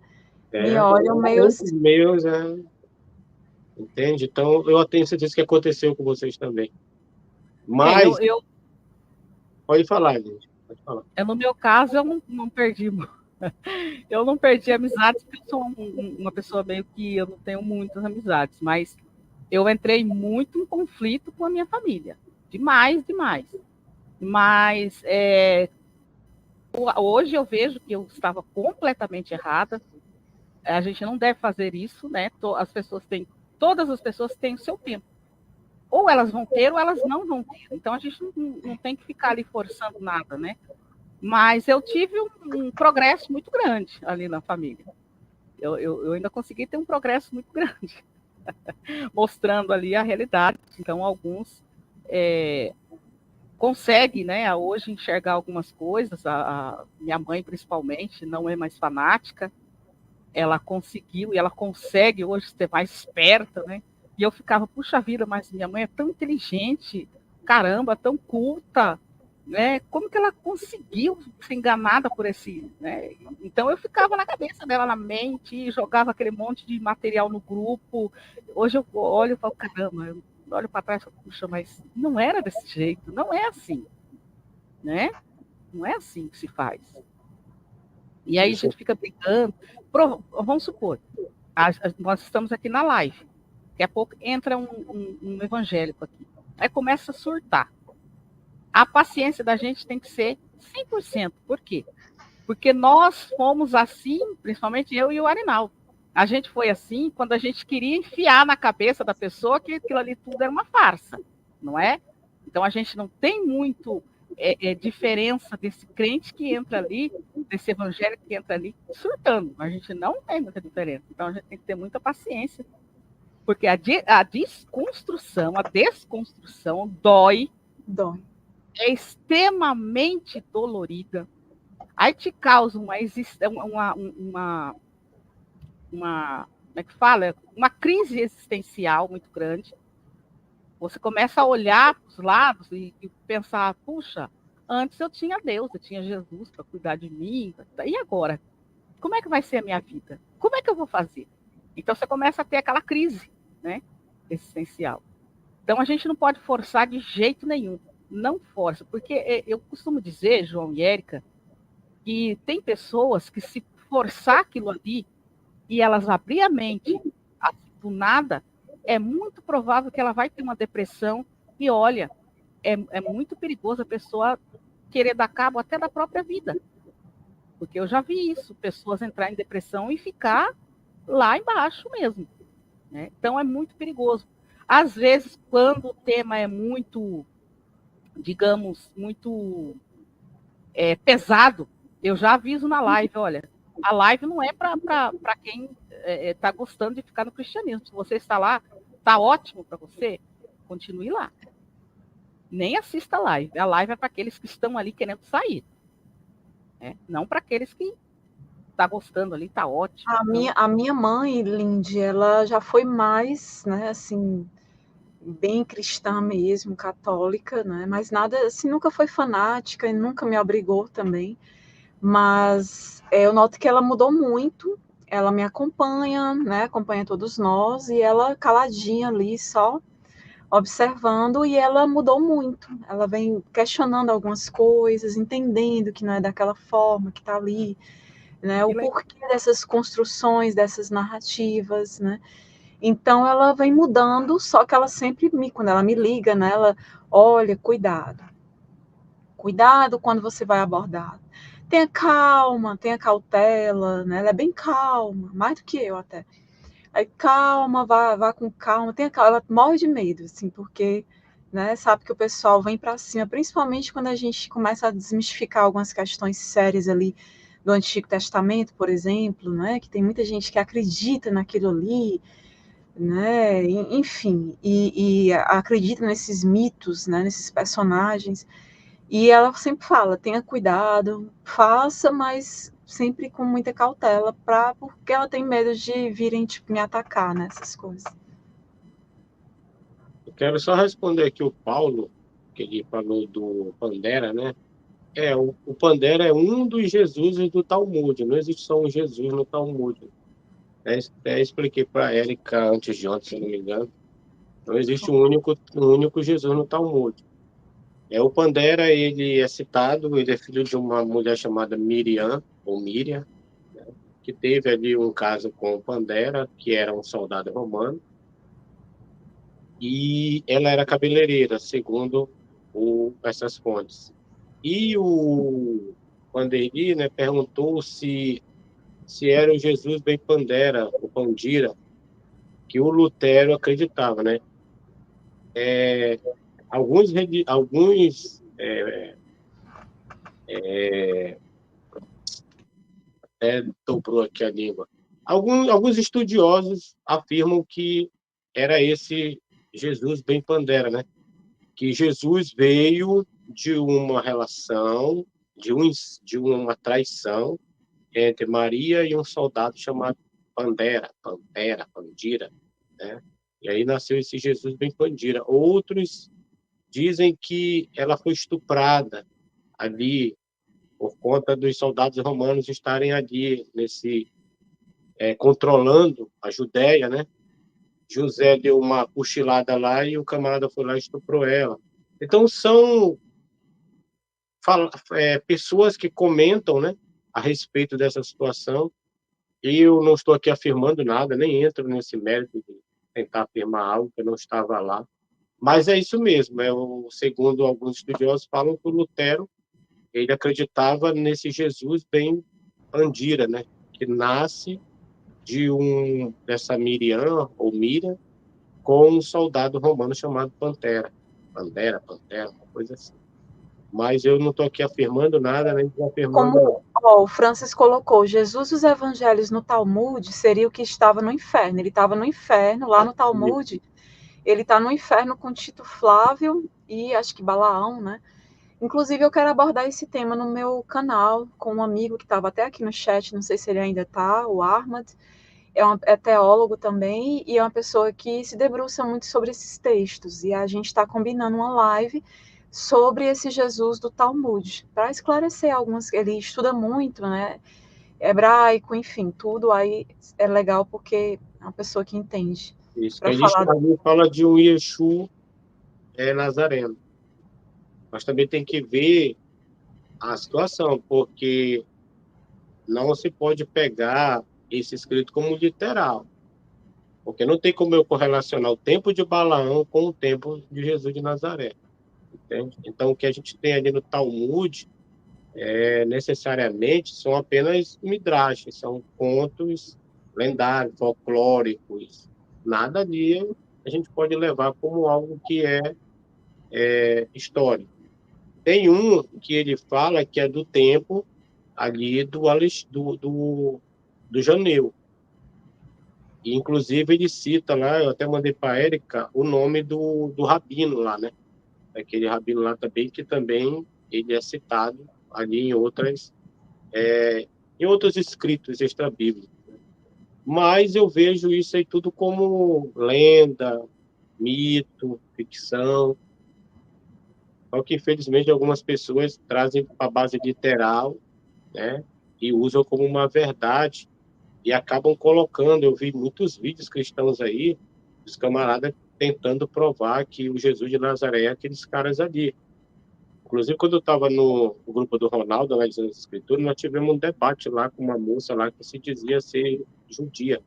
Speaker 2: me olham meio assim.
Speaker 1: Meus, entende? Então, eu tenho certeza que aconteceu com vocês também. Mas... Pode falar, gente. Pode falar.
Speaker 3: No meu caso, eu não perdi. Eu não perdi amizades, porque eu sou uma pessoa meio que eu não tenho muitas amizades, mas eu entrei muito em conflito com a minha família. Demais. Mas hoje eu vejo que eu estava completamente errada. A gente não deve fazer isso, né? Todas as pessoas têm o seu tempo. Ou elas vão ter, ou elas não vão ter. Então a gente não tem que ficar ali forçando nada, né? Mas eu tive um progresso muito grande ali na família. Eu ainda consegui ter um progresso muito grande, mostrando ali a realidade. Então, alguns conseguem, né, hoje enxergar algumas coisas. A minha mãe, principalmente, não é mais fanática. Ela conseguiu e ela consegue hoje ser mais esperta, né? E eu ficava, puxa vida, mas minha mãe é tão inteligente, caramba, tão culta, né? Como que ela conseguiu ser enganada por esse, né? Então eu ficava na cabeça dela, na mente, jogava aquele monte de material no grupo. Hoje eu olho e falo, caramba, eu olho para trás e falo, puxa, mas não era desse jeito, não é assim, né? Não é assim que se faz. E aí a gente fica brigando. Vamos supor, nós estamos aqui na live, daqui a pouco entra um evangélico aqui, aí começa a surtar. A paciência da gente tem que ser 100%. Por quê? Porque nós fomos assim, principalmente eu e o Arinaldo. A gente foi assim quando a gente queria enfiar na cabeça da pessoa que aquilo ali tudo era uma farsa, não é? Então a gente não tem muito diferença desse crente que entra ali, desse evangélico que entra ali surtando. A gente não tem muita diferença. Então a gente tem que ter muita paciência. Porque a desconstrução dói.
Speaker 2: Dói.
Speaker 3: É extremamente dolorida. Aí te causa uma como é que fala? Uma crise existencial muito grande. Você começa a olhar para os lados e pensar, puxa, antes eu tinha Deus, eu tinha Jesus para cuidar de mim, e agora? Como é que vai ser a minha vida? Como é que eu vou fazer? Então você começa a ter aquela crise, né, existencial. Então a gente não pode forçar de jeito nenhum. Não força, porque eu costumo dizer, João e Érica, que tem pessoas que se forçar aquilo ali e elas abrir a mente assim, do nada, é muito provável que ela vai ter uma depressão e, olha, é muito perigoso a pessoa querer dar cabo até da própria vida. Porque eu já vi isso, pessoas entrar em depressão e ficar lá embaixo mesmo. Né? Então, é muito perigoso. Às vezes, quando o tema é muito, digamos, muito pesado, eu já aviso na live, olha, a live não é para quem está gostando de ficar no cristianismo. Se você está lá, está ótimo para você, continue lá. Nem assista a live. A live é para aqueles que estão ali querendo sair. Né? Não para aqueles que estão gostando ali, está ótimo.
Speaker 2: A minha mãe, Lindy, ela já foi mais, né, assim, bem cristã mesmo, católica, né? Mas nada, assim, nunca foi fanática e nunca me obrigou também. Mas eu noto que ela mudou muito. Ela me acompanha, né? Acompanha todos nós e ela caladinha ali, só observando, e ela mudou muito. Ela vem questionando algumas coisas, entendendo que não é daquela forma, que está ali, né? O porquê dessas construções, dessas narrativas, né? Então ela vem mudando, só que ela sempre quando ela me liga, né? Ela, olha, cuidado quando você vai abordar. Tenha calma, tenha cautela, né? Ela é bem calma, mais do que eu até. Aí calma, vá com calma, tenha calma. Ela morre de medo, assim, porque, né, sabe que o pessoal vem para cima, principalmente quando a gente começa a desmistificar algumas questões sérias ali do Antigo Testamento, por exemplo, né? Que tem muita gente que acredita naquilo ali, né? Enfim, e acredita nesses mitos, né? Nesses personagens. E ela sempre fala, tenha cuidado, faça, mas sempre com muita cautela, porque ela tem medo de virem, tipo, me atacar, né, essas coisas.
Speaker 1: Eu quero só responder aqui o Paulo, que ele falou do Pandera, né? O Pandera é um dos Jesuses do Talmud, não existe só um Jesus no Talmud. Até expliquei para a Érica antes de ontem, se não me engano. Não existe um único Jesus no Talmud. O Pandera, ele é citado, ele é filho de uma mulher chamada Miriam, ou Míria, né, que teve ali um caso com o Pandera, que era um soldado romano, e ela era cabeleireira, segundo essas fontes. E o Panderi, né, perguntou se era o Jesus bem Pandera, o Pandira, que o Lutero acreditava, né? Alguns dobrou aqui a língua. Alguns estudiosos afirmam que era esse Jesus bem Pandera, né? Que Jesus veio de uma relação, de uma traição entre Maria e um soldado chamado Pandira, né? E aí nasceu esse Jesus bem Pandira. Outros dizem que ela foi estuprada ali por conta dos soldados romanos estarem ali controlando a Judéia, né? José deu uma cochilada lá e o camarada foi lá e estuprou ela. Então são pessoas que comentam, né, a respeito dessa situação. E eu não estou aqui afirmando nada, nem entro nesse mérito de tentar afirmar algo que eu não estava lá. Mas é isso mesmo. Segundo alguns estudiosos falam que o Lutero ele acreditava nesse Jesus bem Pandira, né, que nasce dessa Miriam, ou Miriam, com um soldado romano chamado Pantera, uma coisa assim. Mas eu não estou aqui afirmando nada, nem desafirmando nada.
Speaker 2: Como o Francis colocou, Jesus os evangelhos no Talmud seria o que estava no inferno. Ele estava no inferno, lá no Talmud, ele está no inferno com Tito Flávio e acho que Balaão, né? Inclusive, eu quero abordar esse tema no meu canal com um amigo que estava até aqui no chat, não sei se ele ainda está, o Ahmad. É teólogo também e é uma pessoa que se debruça muito sobre esses textos. E a gente está combinando uma live sobre esse Jesus do Talmud, para esclarecer algumas. Ele estuda muito, né? Hebraico, enfim, tudo aí é legal porque é uma pessoa que entende.
Speaker 1: Isso, que
Speaker 2: Para
Speaker 1: a gente
Speaker 2: falar.
Speaker 1: também fala de um Yeshua Nazareno. Mas também tem que ver a situação, porque não se pode pegar esse escrito como literal. Porque não tem como eu correlacionar o tempo de Balaão com o tempo de Jesus de Nazaré. Entende? Então, o que a gente tem ali no Talmud, necessariamente, são apenas midrashes, são contos lendários, folclóricos. Nada ali a gente pode levar como algo que é histórico. Tem um que ele fala que é do tempo ali do Janeu. E, inclusive, ele cita lá, eu até mandei para a Érica, o nome do rabino lá, né? Aquele rabino lá também, que também ele é citado ali em outros escritos extra-bíblicos. Mas eu vejo isso aí tudo como lenda, mito, ficção. Só que, infelizmente, algumas pessoas trazem para a base literal, né? E usam como uma verdade e acabam colocando. Eu vi muitos vídeos cristãos aí, os camaradas tentando provar que o Jesus de Nazaré é aqueles caras ali. Inclusive, quando eu estava no grupo do Ronaldo, analisando as escrituras, nós tivemos um debate lá com uma moça lá que se dizia ser judia,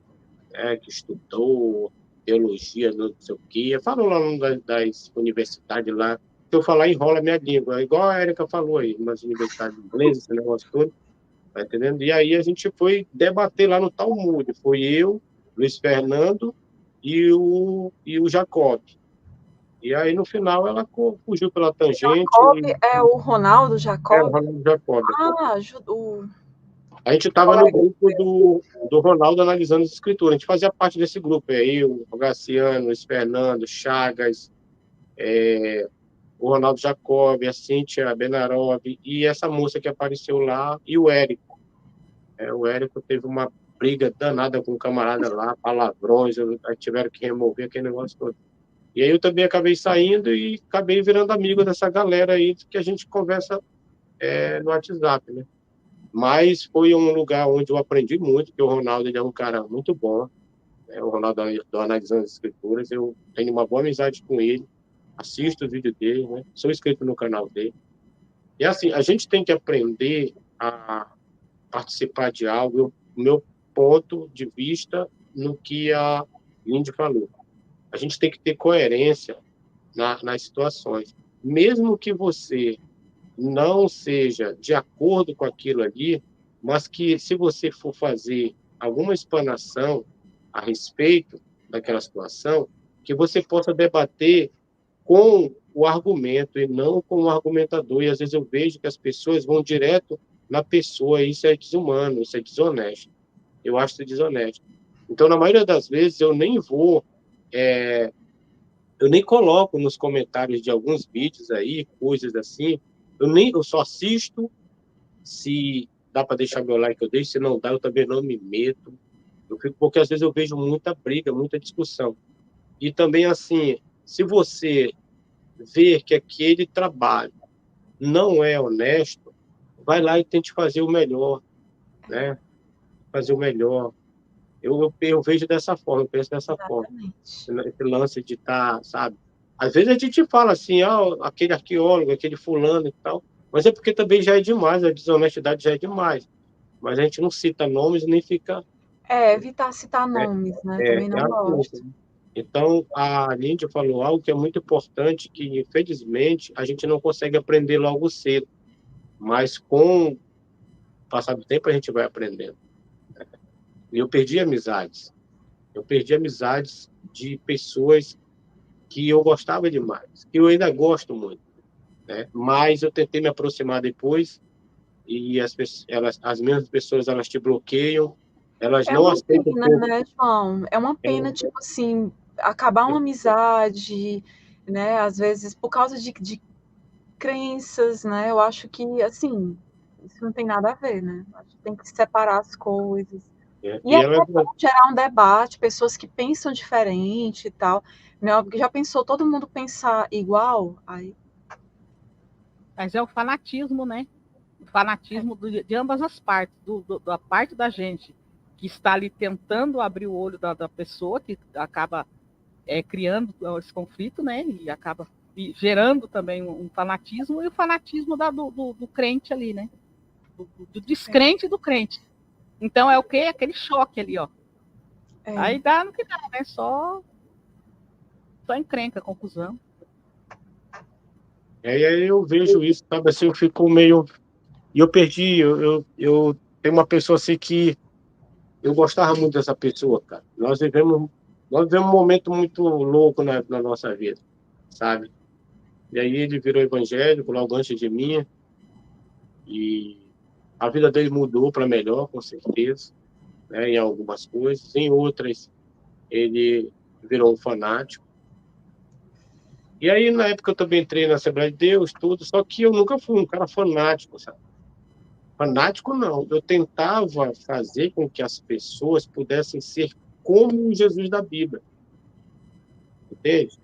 Speaker 1: né, que estudou teologia, não sei o quê. Falou lá numa das universidades lá. Se eu falar, enrola minha língua. Igual a Érica falou aí, umas universidades inglesas, esse negócio todo. Tá entendendo? E aí a gente foi debater lá no Talmud. Foi eu, Luiz Fernando e o Jacob. E aí, no final, ela fugiu pela tangente.
Speaker 2: Jacob é o Ronaldo
Speaker 1: O
Speaker 2: Jacob?
Speaker 1: Ronaldo Jacob.
Speaker 2: Ah,
Speaker 1: A gente estava no grupo do Ronaldo analisando as escrituras. A gente fazia parte desse grupo. Aí o Graciano, Luiz Fernando, Chagas, o Ronaldo Jacob, a Cíntia Benarov e essa moça que apareceu lá, e o Érico. O Érico teve uma briga danada com um camarada lá, palavrões, tiveram que remover aquele negócio todo. E aí eu também acabei saindo e acabei virando amigo dessa galera aí que a gente conversa no WhatsApp, né? Mas foi um lugar onde eu aprendi muito, porque o Ronaldo ele é um cara muito bom, né? O Ronaldo do Analisando as Escrituras, eu tenho uma boa amizade com ele, assisto o vídeo dele, né? Sou inscrito no canal dele. E assim, a gente tem que aprender a participar de algo. O meu ponto de vista no que a Lindy falou. A gente tem que ter coerência nas situações. Mesmo que você não seja de acordo com aquilo ali, mas que se você for fazer alguma explanação a respeito daquela situação, que você possa debater com o argumento e não com o argumentador. E às vezes eu vejo que as pessoas vão direto na pessoa, e isso é desumano, isso é desonesto. Eu acho isso desonesto. Então, na maioria das vezes, eu nem coloco nos comentários de alguns vídeos aí, coisas assim, eu só assisto, se dá para deixar meu like, eu deixo, se não dá, eu também não me meto. Porque às vezes eu vejo muita briga, muita discussão. E também, assim, se você ver que aquele trabalho não é honesto, vai lá e tente fazer o melhor, né? Fazer o melhor. Eu vejo dessa forma, eu penso dessa forma.
Speaker 2: exatamente.
Speaker 1: Esse lance de estar, sabe? Às vezes a gente fala assim, aquele arqueólogo, aquele fulano e tal, mas é porque também já é demais, a desonestidade já é demais. Mas a gente não cita nomes nem fica.
Speaker 2: Evitar citar
Speaker 1: É,
Speaker 2: nomes, né? Também
Speaker 1: é
Speaker 2: não
Speaker 1: a coisa,
Speaker 2: gosto.
Speaker 1: né? Então, a Lindy falou algo que é muito importante, que infelizmente a gente não consegue aprender logo cedo, mas com o passar do tempo a gente vai aprendendo. eu perdi amizades. Eu perdi amizades de pessoas que eu gostava demais, que eu ainda gosto muito, né? Mas eu tentei me aproximar depois e as mesmas pessoas, elas te bloqueiam, elas
Speaker 2: É
Speaker 1: não
Speaker 2: uma
Speaker 1: aceitam o
Speaker 2: pena,
Speaker 1: teu...
Speaker 2: né, João? É uma pena, tipo assim, acabar uma amizade, né? Às vezes por causa de crenças, né? Eu acho que, assim, isso não tem nada a ver, né? Acho que tem que separar as coisas. E
Speaker 1: E
Speaker 2: até
Speaker 1: elas...
Speaker 2: gerar um debate, pessoas que pensam diferente e tal, né? Porque já pensou todo mundo pensar igual? Aí,
Speaker 3: Mas é o fanatismo, né? O fanatismo de ambas as partes, da parte da gente que está ali tentando abrir o olho da pessoa, que acaba criando esse conflito, né? E acaba gerando também um fanatismo, e o fanatismo do crente ali, né? Do descrente do crente. Então é o quê? Aquele choque ali, ó. Aí dá no que dá, né? Só encrenca, confusão.
Speaker 1: E aí eu vejo isso, sabe, assim, eu fico meio... E eu perdi, eu tenho uma pessoa assim que eu gostava muito dessa pessoa, cara. Nós vivemos um momento muito louco na nossa vida, sabe? E aí ele virou evangélico logo antes de mim, e a vida dele mudou para melhor, com certeza, né, em algumas coisas. Em outras, ele virou um fanático. E aí, na época, eu também entrei na Assembleia de Deus, tudo, só que eu nunca fui um cara fanático, sabe? Fanático, não. Eu tentava fazer com que as pessoas pudessem ser como o Jesus da Bíblia, entende?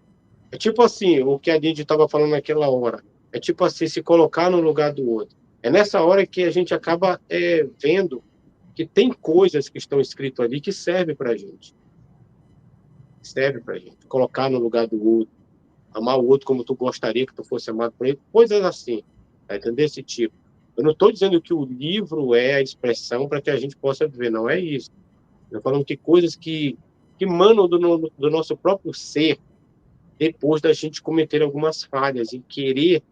Speaker 1: É tipo assim, o que a gente estava falando naquela hora. É tipo assim, se colocar no lugar do outro. É nessa hora que a gente acaba vendo que tem coisas que estão escritas ali que servem para a gente. Serve para a gente. Colocar no lugar do outro. Amar o outro como tu gostaria que tu fosse amado por ele. Coisas assim. Tá entendendo? Esse tipo. Eu não estou dizendo que o livro é a expressão para que a gente possa viver. Não é isso. Eu estou falando que coisas que emanam do nosso próprio ser depois da gente cometer algumas falhas e querer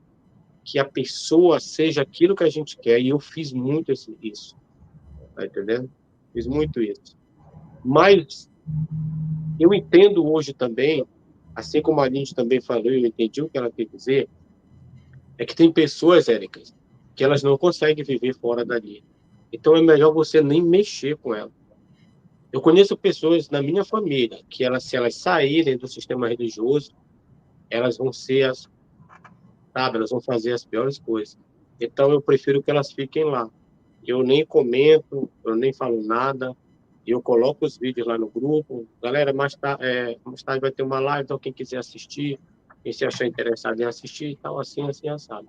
Speaker 1: que a pessoa seja aquilo que a gente quer. E eu fiz muito isso. Tá entendendo? Fiz muito isso. Mas eu entendo hoje também, assim como a gente também falou, eu entendi o que ela quer dizer, é que tem pessoas, Érica, que elas não conseguem viver fora dali. Então é melhor você nem mexer com ela. Eu conheço pessoas na minha família que se elas saírem do sistema religioso, elas vão ser sabe, elas vão fazer as piores coisas. Então eu prefiro que elas fiquem lá. Eu nem comento, eu nem falo nada. Eu coloco os vídeos lá no grupo. Galera, mais tarde vai ter uma live, então quem quiser assistir, quem se achar interessado em assistir, tal, assim, assim, assado.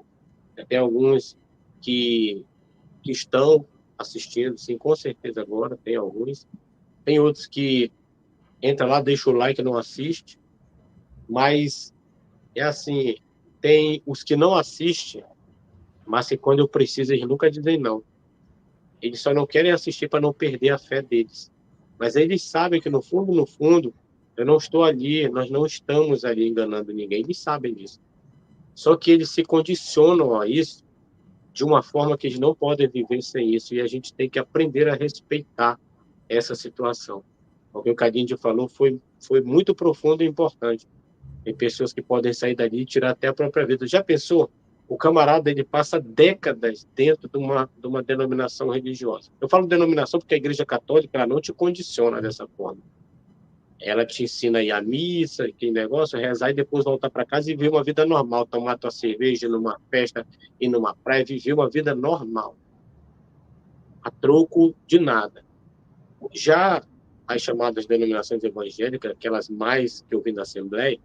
Speaker 1: Tem alguns que, que estão assistindo, sim, com certeza agora, tem alguns. Tem outros que entra lá, deixa o like e não assiste. Mas é assim, tem os que não assistem, mas que quando eu preciso, eles nunca dizem não. Eles só não querem assistir para não perder a fé deles. Mas eles sabem que, no fundo, eu não estou ali, nós não estamos ali enganando ninguém. Eles sabem disso. Só que eles se condicionam a isso de uma forma que eles não podem viver sem isso. E a gente tem que aprender a respeitar essa situação. O que o Cadinho falou foi muito profundo e importante. Tem pessoas que podem sair dali e tirar até a própria vida. Já pensou? O camarada ele passa décadas dentro de uma denominação religiosa. Eu falo denominação porque a Igreja Católica ela não te condiciona dessa forma. Ela te ensina a ir à missa, aquele negócio, rezar e depois voltar para casa e viver uma vida normal, tomar tua cerveja numa festa e numa praia, viver uma vida normal, a troco de nada. Já as chamadas denominações evangélicas, aquelas mais que eu vi na Assembleia,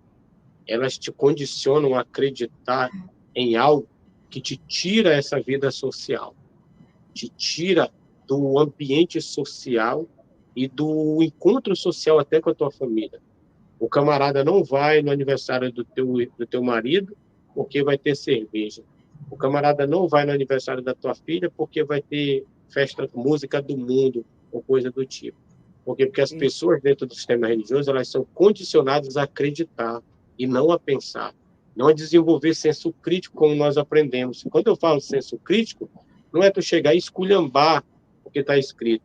Speaker 1: elas te condicionam a acreditar em algo que te tira essa vida social, te tira do ambiente social e do encontro social até com a tua família. O camarada não vai no aniversário do teu marido porque vai ter cerveja. O camarada não vai no aniversário da tua filha porque vai ter festa, música do mundo ou coisa do tipo. Por quê? Porque as pessoas dentro do sistema religioso elas são condicionadas a acreditar e não a pensar, não a desenvolver senso crítico como nós aprendemos. Quando eu falo senso crítico, não é tu chegar e esculhambar o que está escrito,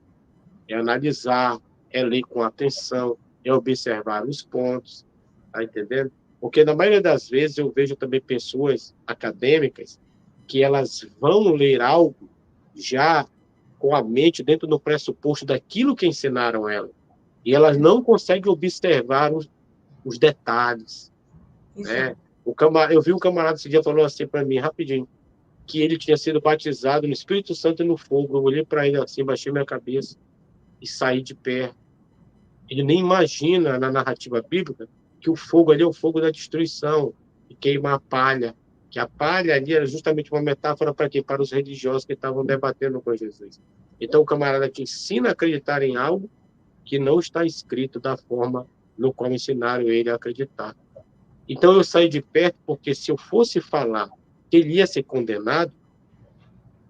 Speaker 1: é analisar, é ler com atenção, é observar os pontos, tá entendendo? Porque na maioria das vezes eu vejo também pessoas acadêmicas que elas vão ler algo já com a mente dentro do pressuposto daquilo que ensinaram ela. E elas não conseguem observar os detalhes, né?
Speaker 2: Exato.
Speaker 1: Eu vi um camarada esse dia falou assim para mim, rapidinho, que ele tinha sido batizado no Espírito Santo e no fogo. Eu olhei para ele assim, baixei minha cabeça e saí de pé. Ele nem imagina na narrativa bíblica que o fogo ali é o fogo da destruição, e queima a palha, que a palha ali era justamente uma metáfora para quê? Para os religiosos que estavam debatendo com Jesus. Então, o camarada te ensina a acreditar em algo que não está escrito da forma no qual ensinaram ele a acreditar. Então, eu saí de perto porque se eu fosse falar que ele ia ser condenado,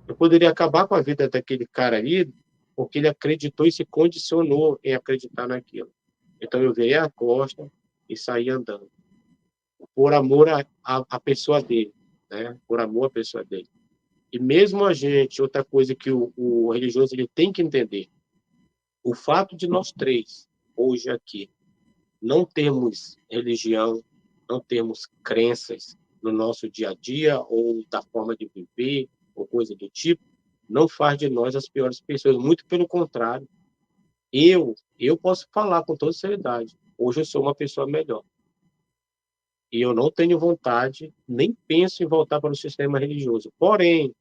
Speaker 1: eu poderia acabar com a vida daquele cara ali, porque ele acreditou e se condicionou em acreditar naquilo. Então eu virei a costa e saí andando, por amor à pessoa dele, né? Por amor à pessoa dele. E mesmo a gente, outra coisa que o religioso ele tem que entender, o fato de nós três, hoje aqui, não termos religião, não termos crenças no nosso dia a dia, ou da forma de viver, ou coisa do tipo, não faz de nós as piores pessoas. Muito pelo contrário. Eu posso falar com toda seriedade. Hoje eu sou uma pessoa melhor. E eu não tenho vontade, nem penso em voltar para o sistema religioso. Porém,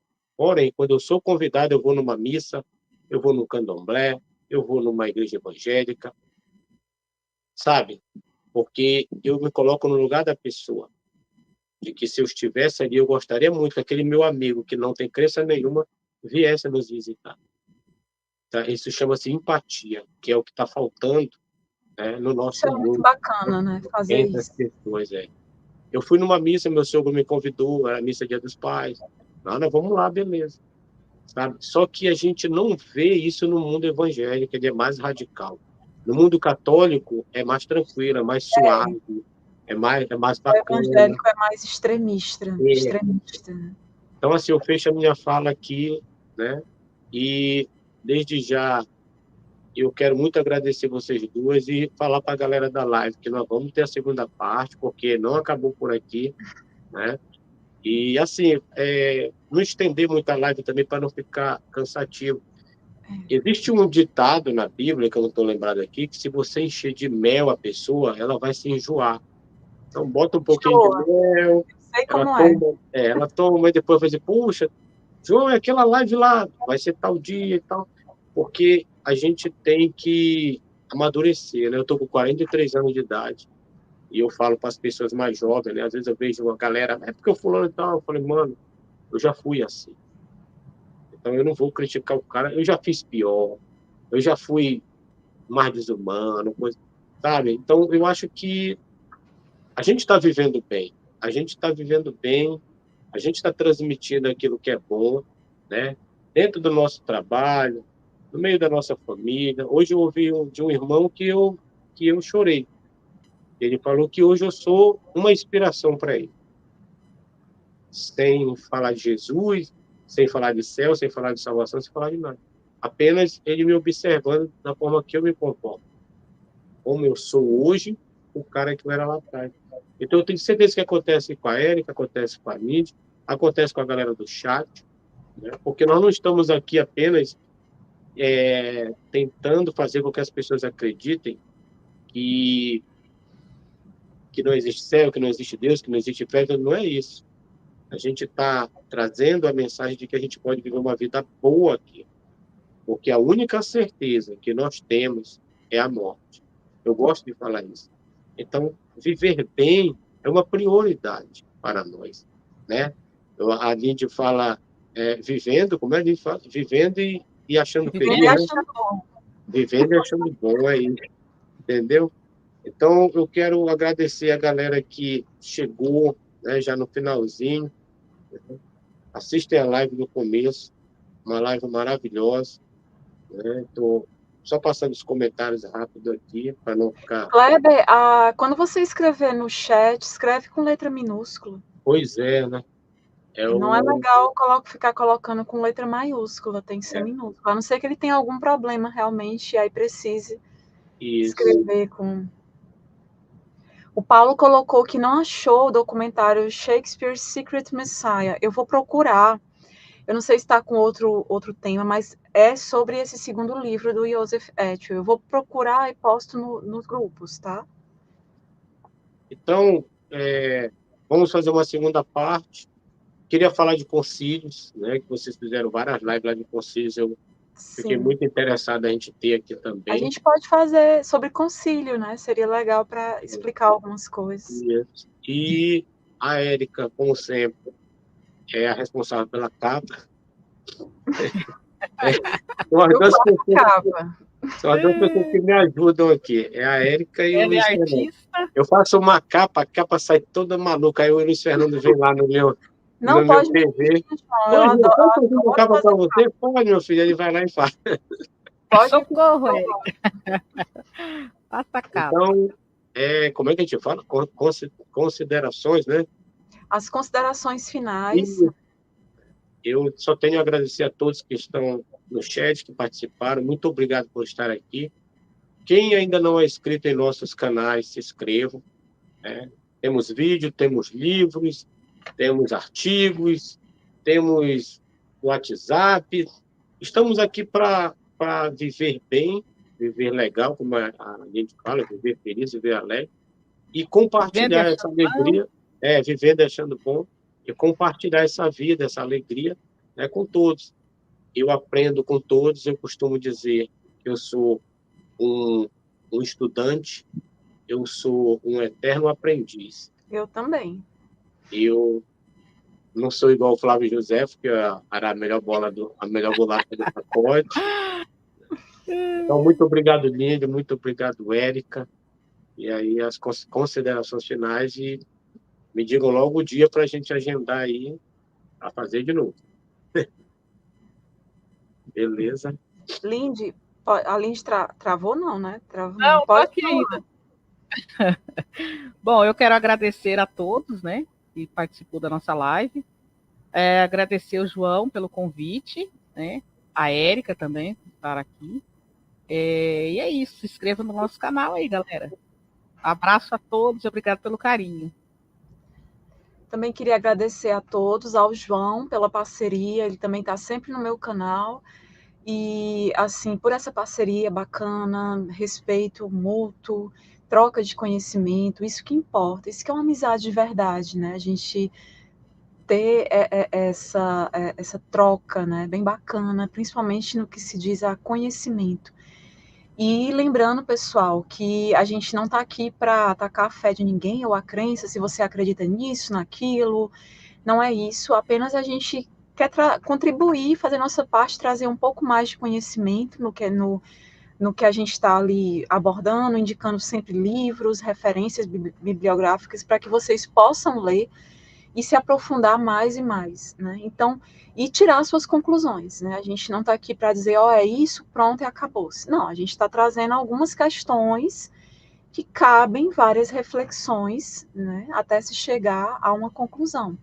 Speaker 1: quando eu sou convidado, eu vou numa missa, eu vou no candomblé, eu vou numa igreja evangélica, sabe? Porque eu me coloco no lugar da pessoa, de que se eu estivesse ali, eu gostaria muito que aquele meu amigo que não tem crença nenhuma viesse nos visitar. Tá? Isso chama-se empatia, que é o que está faltando, né, no
Speaker 2: Isso
Speaker 1: nosso
Speaker 2: é muito
Speaker 1: mundo,
Speaker 2: bacana, né? Fazer
Speaker 1: entre as
Speaker 2: isso.
Speaker 1: pessoas. Eu fui numa missa, meu sogro me convidou, era a missa Dia dos Pais. Nós vamos lá, beleza. Sabe? Só que a gente não vê isso no mundo evangélico, ele é mais radical. No mundo católico é mais tranquilo, é mais suave, é mais
Speaker 2: O
Speaker 1: bacana.
Speaker 2: evangélico é mais extremista,
Speaker 1: É.
Speaker 2: extremista, né?
Speaker 1: Então, assim, eu fecho a minha fala aqui, né? E desde já eu quero muito agradecer vocês duas e falar para a galera da live que nós vamos ter a segunda parte, porque não acabou por aqui, né? E, assim, não estender muito a live também para não ficar cansativo. Existe um ditado na Bíblia, que eu não estou lembrado aqui, que se você encher de mel a pessoa, ela vai se enjoar. Então, bota um pouquinho de
Speaker 2: Show,
Speaker 1: mel,
Speaker 2: sei
Speaker 1: ela
Speaker 2: como é.
Speaker 1: toma e depois vai dizer, puxa, João, é aquela live lá, vai ser tal dia e tal. Porque a gente tem que amadurecer, né? Eu estou com 43 anos de idade e eu falo para as pessoas mais jovens, né? Às vezes eu vejo uma galera, é porque eu fulano e tal, eu falei, mano, eu já fui assim. Então eu não vou criticar o cara, eu já fiz pior, eu já fui mais desumano, coisa, sabe? Então eu acho que a gente está vivendo bem, a gente está vivendo bem, a gente está transmitindo aquilo que é bom, né? Dentro do nosso trabalho, no meio da nossa família. Hoje eu ouvi de um irmão que eu chorei. Ele falou que hoje eu sou uma inspiração para ele. Sem falar de Jesus, sem falar de céu, sem falar de salvação, sem falar de nada. Apenas ele me observando da forma que eu me comporto. Como eu sou hoje, o cara que eu era lá atrás. Então eu tenho certeza que acontece com a Érica, acontece com a Nídia, acontece com a galera do chat, né? Porque nós não estamos aqui apenas tentando fazer com que as pessoas acreditem que não existe céu, que não existe Deus, que não existe inferno. Não é isso. A gente está trazendo a mensagem de que a gente pode viver uma vida boa aqui, porque a única certeza que nós temos é a morte. Eu gosto de falar isso. Então, viver bem é uma prioridade para nós, né? A Lídia fala vivendo, como é que a gente fala? Vivendo e achando
Speaker 2: Vivendo e
Speaker 1: feliz, né?
Speaker 2: achando bom.
Speaker 1: Vivendo e achando bom aí, entendeu? Então, eu quero agradecer a galera que chegou, né, já no finalzinho. Assistem a live no começo, uma live maravilhosa, né? Estou só passando os comentários rápido aqui, para não ficar...
Speaker 2: Kleber, quando você escrever no chat, escreve com letra minúscula.
Speaker 1: Pois é, né?
Speaker 2: Não é legal ficar colocando com letra maiúscula, tem que ser minúscula. A não ser que ele tenha algum problema realmente, e aí precise escrever com... O Paulo colocou que não achou o documentário Shakespeare's Secret Messiah. Eu vou procurar. Eu não sei se está com outro tema, mas é sobre esse segundo livro do Joseph Etchell. Eu vou procurar e posto nos grupos, tá?
Speaker 1: Então, vamos fazer uma segunda parte. Queria falar de concílios, né? Que vocês fizeram várias lives lá de concílios. Eu fiquei muito interessado a gente ter aqui também.
Speaker 2: A gente pode fazer sobre concílio, né? Seria legal para explicar algumas coisas.
Speaker 1: Isso. E a Érica, como sempre, é a responsável pela capa. São as duas pessoas que me ajudam aqui. É a Érica e o Luiz Fernando. Eu faço uma capa, a capa sai toda maluca. Aí o Luiz Fernando vem lá no meu TV. Eu adoro fazer uma capa para você? Pode, meu filho. Ele vai lá e faz.
Speaker 3: Pode. Socorro, Érica. Faça a capa.
Speaker 1: Então, como é que a gente fala? Considerações, né?
Speaker 2: As considerações finais.
Speaker 1: Eu só tenho a agradecer a todos que estão no chat, que participaram. Muito obrigado por estar aqui. Quem ainda não é inscrito em nossos canais, se inscrevam. Temos vídeo, temos livros, temos artigos, temos WhatsApp. Estamos aqui para viver bem, viver legal, como a gente fala, viver feliz, viver alegre, e compartilhar essa alegria, vivendo achando bom, e compartilhar essa vida, essa alegria, né, com todos. Eu aprendo com todos. Eu costumo dizer que eu sou um estudante, eu sou um eterno aprendiz.
Speaker 2: Eu também.
Speaker 1: Eu não sou igual o Flávio José, que era a melhor bolacha do pacote. Então, muito obrigado, Lídia, muito obrigado, Érica. E aí, as considerações finais, e me digam logo o dia para a gente agendar aí a fazer de novo. Beleza?
Speaker 2: Lindy, a Lindy travou não, né?
Speaker 3: Não, pode aqui ainda. Bom, eu quero agradecer a todos, né, que participou da nossa live. Agradecer o João pelo convite, né? A Érica também por estar aqui. E é isso. Se inscreva no nosso canal aí, galera. Abraço a todos e obrigado pelo carinho.
Speaker 2: Também queria agradecer a todos, ao João pela parceria. Ele também está sempre no meu canal. E, assim, por essa parceria bacana, respeito mútuo, troca de conhecimento, isso que importa, isso que é uma amizade de verdade, né? A gente ter essa troca, né? Bem bacana, principalmente no que se diz a conhecimento. E lembrando, pessoal, que a gente não está aqui para atacar a fé de ninguém ou a crença, se você acredita nisso, naquilo, não é isso, apenas a gente quer contribuir, fazer nossa parte, trazer um pouco mais de conhecimento no que a gente está ali abordando, indicando sempre livros, referências bibliográficas, para que vocês possam ler e se aprofundar mais e mais, né? Então, e tirar suas conclusões, né? A gente não está aqui para dizer, é isso, pronto, e acabou-se. Não, a gente está trazendo algumas questões que cabem várias reflexões, né? Até se chegar a uma conclusão,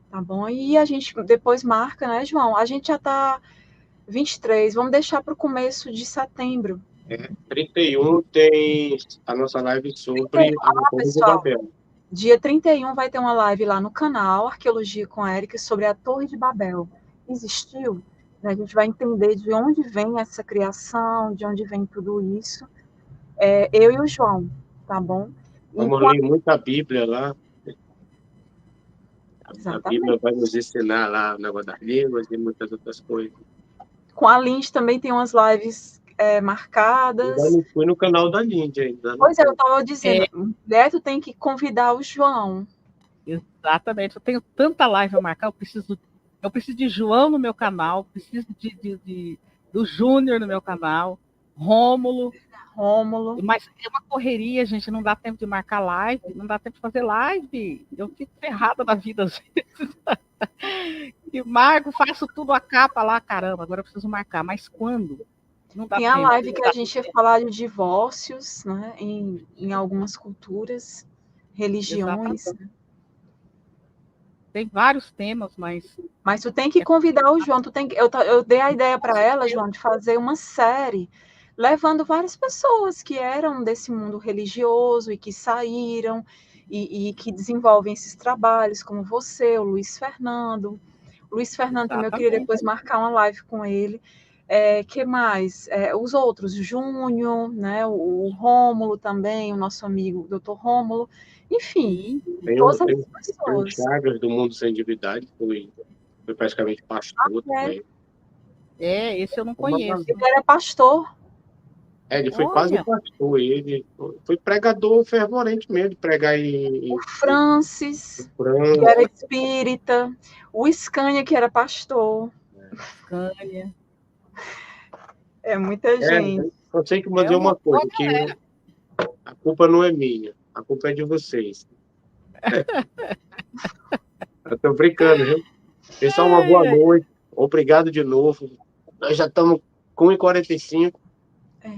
Speaker 2: tá bom? E a gente depois marca, né, João? A gente já está 23, vamos deixar para o começo de setembro.
Speaker 1: 31 tem a nossa live sobre a Torre de Babel.
Speaker 2: Dia 31 vai ter uma live lá no canal Arqueologia com Érica sobre a Torre de Babel. Existiu? Né? A gente vai entender de onde vem essa criação, de onde vem tudo isso. Eu e o João, tá bom?
Speaker 1: Vamos ler muita Bíblia lá. Exatamente. A Bíblia vai nos ensinar lá o negócio das línguas e muitas outras coisas.
Speaker 2: Com a Lindy também tem umas lives marcadas.
Speaker 1: Eu não fui no canal da Lindy ainda.
Speaker 2: Pois eu estava dizendo, Neto tem que convidar o João.
Speaker 3: Exatamente, eu tenho tanta live a marcar, eu preciso de João no meu canal, preciso do Júnior no meu canal, Rômulo. Mas é uma correria, gente, não dá tempo de marcar live, não dá tempo de fazer live. Eu fico ferrada na vida às vezes. E marco, faço tudo a capa lá, caramba, agora eu preciso marcar. Mas quando? Não dá
Speaker 2: tempo. Tem a live que a gente ia falar de divórcios, né, em algumas culturas, religiões.
Speaker 3: Tem vários temas, mas
Speaker 2: tu tem que convidar o João, eu dei a ideia para ela, João, de fazer uma série levando várias pessoas que eram desse mundo religioso e que saíram e que desenvolvem esses trabalhos, como você, o Luiz Fernando. O Luiz Fernando também, eu queria depois marcar uma live com ele. Que mais? Os outros, Júnior, né? O Rômulo também, o nosso amigo Dr. Rômulo. Enfim, todas as pessoas.
Speaker 1: Tem o Chagas do Mundo Sem Divindade, foi praticamente pastor também.
Speaker 3: Esse eu não conheço.
Speaker 2: Ele era pastor.
Speaker 1: Ele foi quase um pastor, ele foi pregador fervorente mesmo, de pregar em...
Speaker 2: O Francis, que era espírita, o Scania, que era pastor.
Speaker 3: Scania.
Speaker 2: É muita gente.
Speaker 1: Eu sei que vou dizer uma coisa, que a culpa não é minha, a culpa é de vocês. Eu tô brincando, viu? Pessoal, uma boa noite, obrigado de novo. Nós já estamos com 1h45.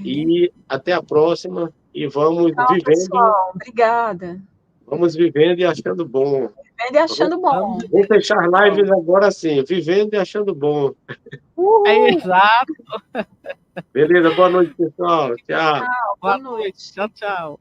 Speaker 1: E até a próxima. E vamos vivendo.
Speaker 2: Pessoal, obrigada.
Speaker 1: Vamos vivendo e achando bom.
Speaker 2: Vivendo e achando bom.
Speaker 1: Vou fechar lives agora sim. Vivendo e achando bom.
Speaker 3: Exato.
Speaker 1: Beleza, boa noite, pessoal. Tchau.
Speaker 2: Boa noite.
Speaker 3: Tchau, tchau.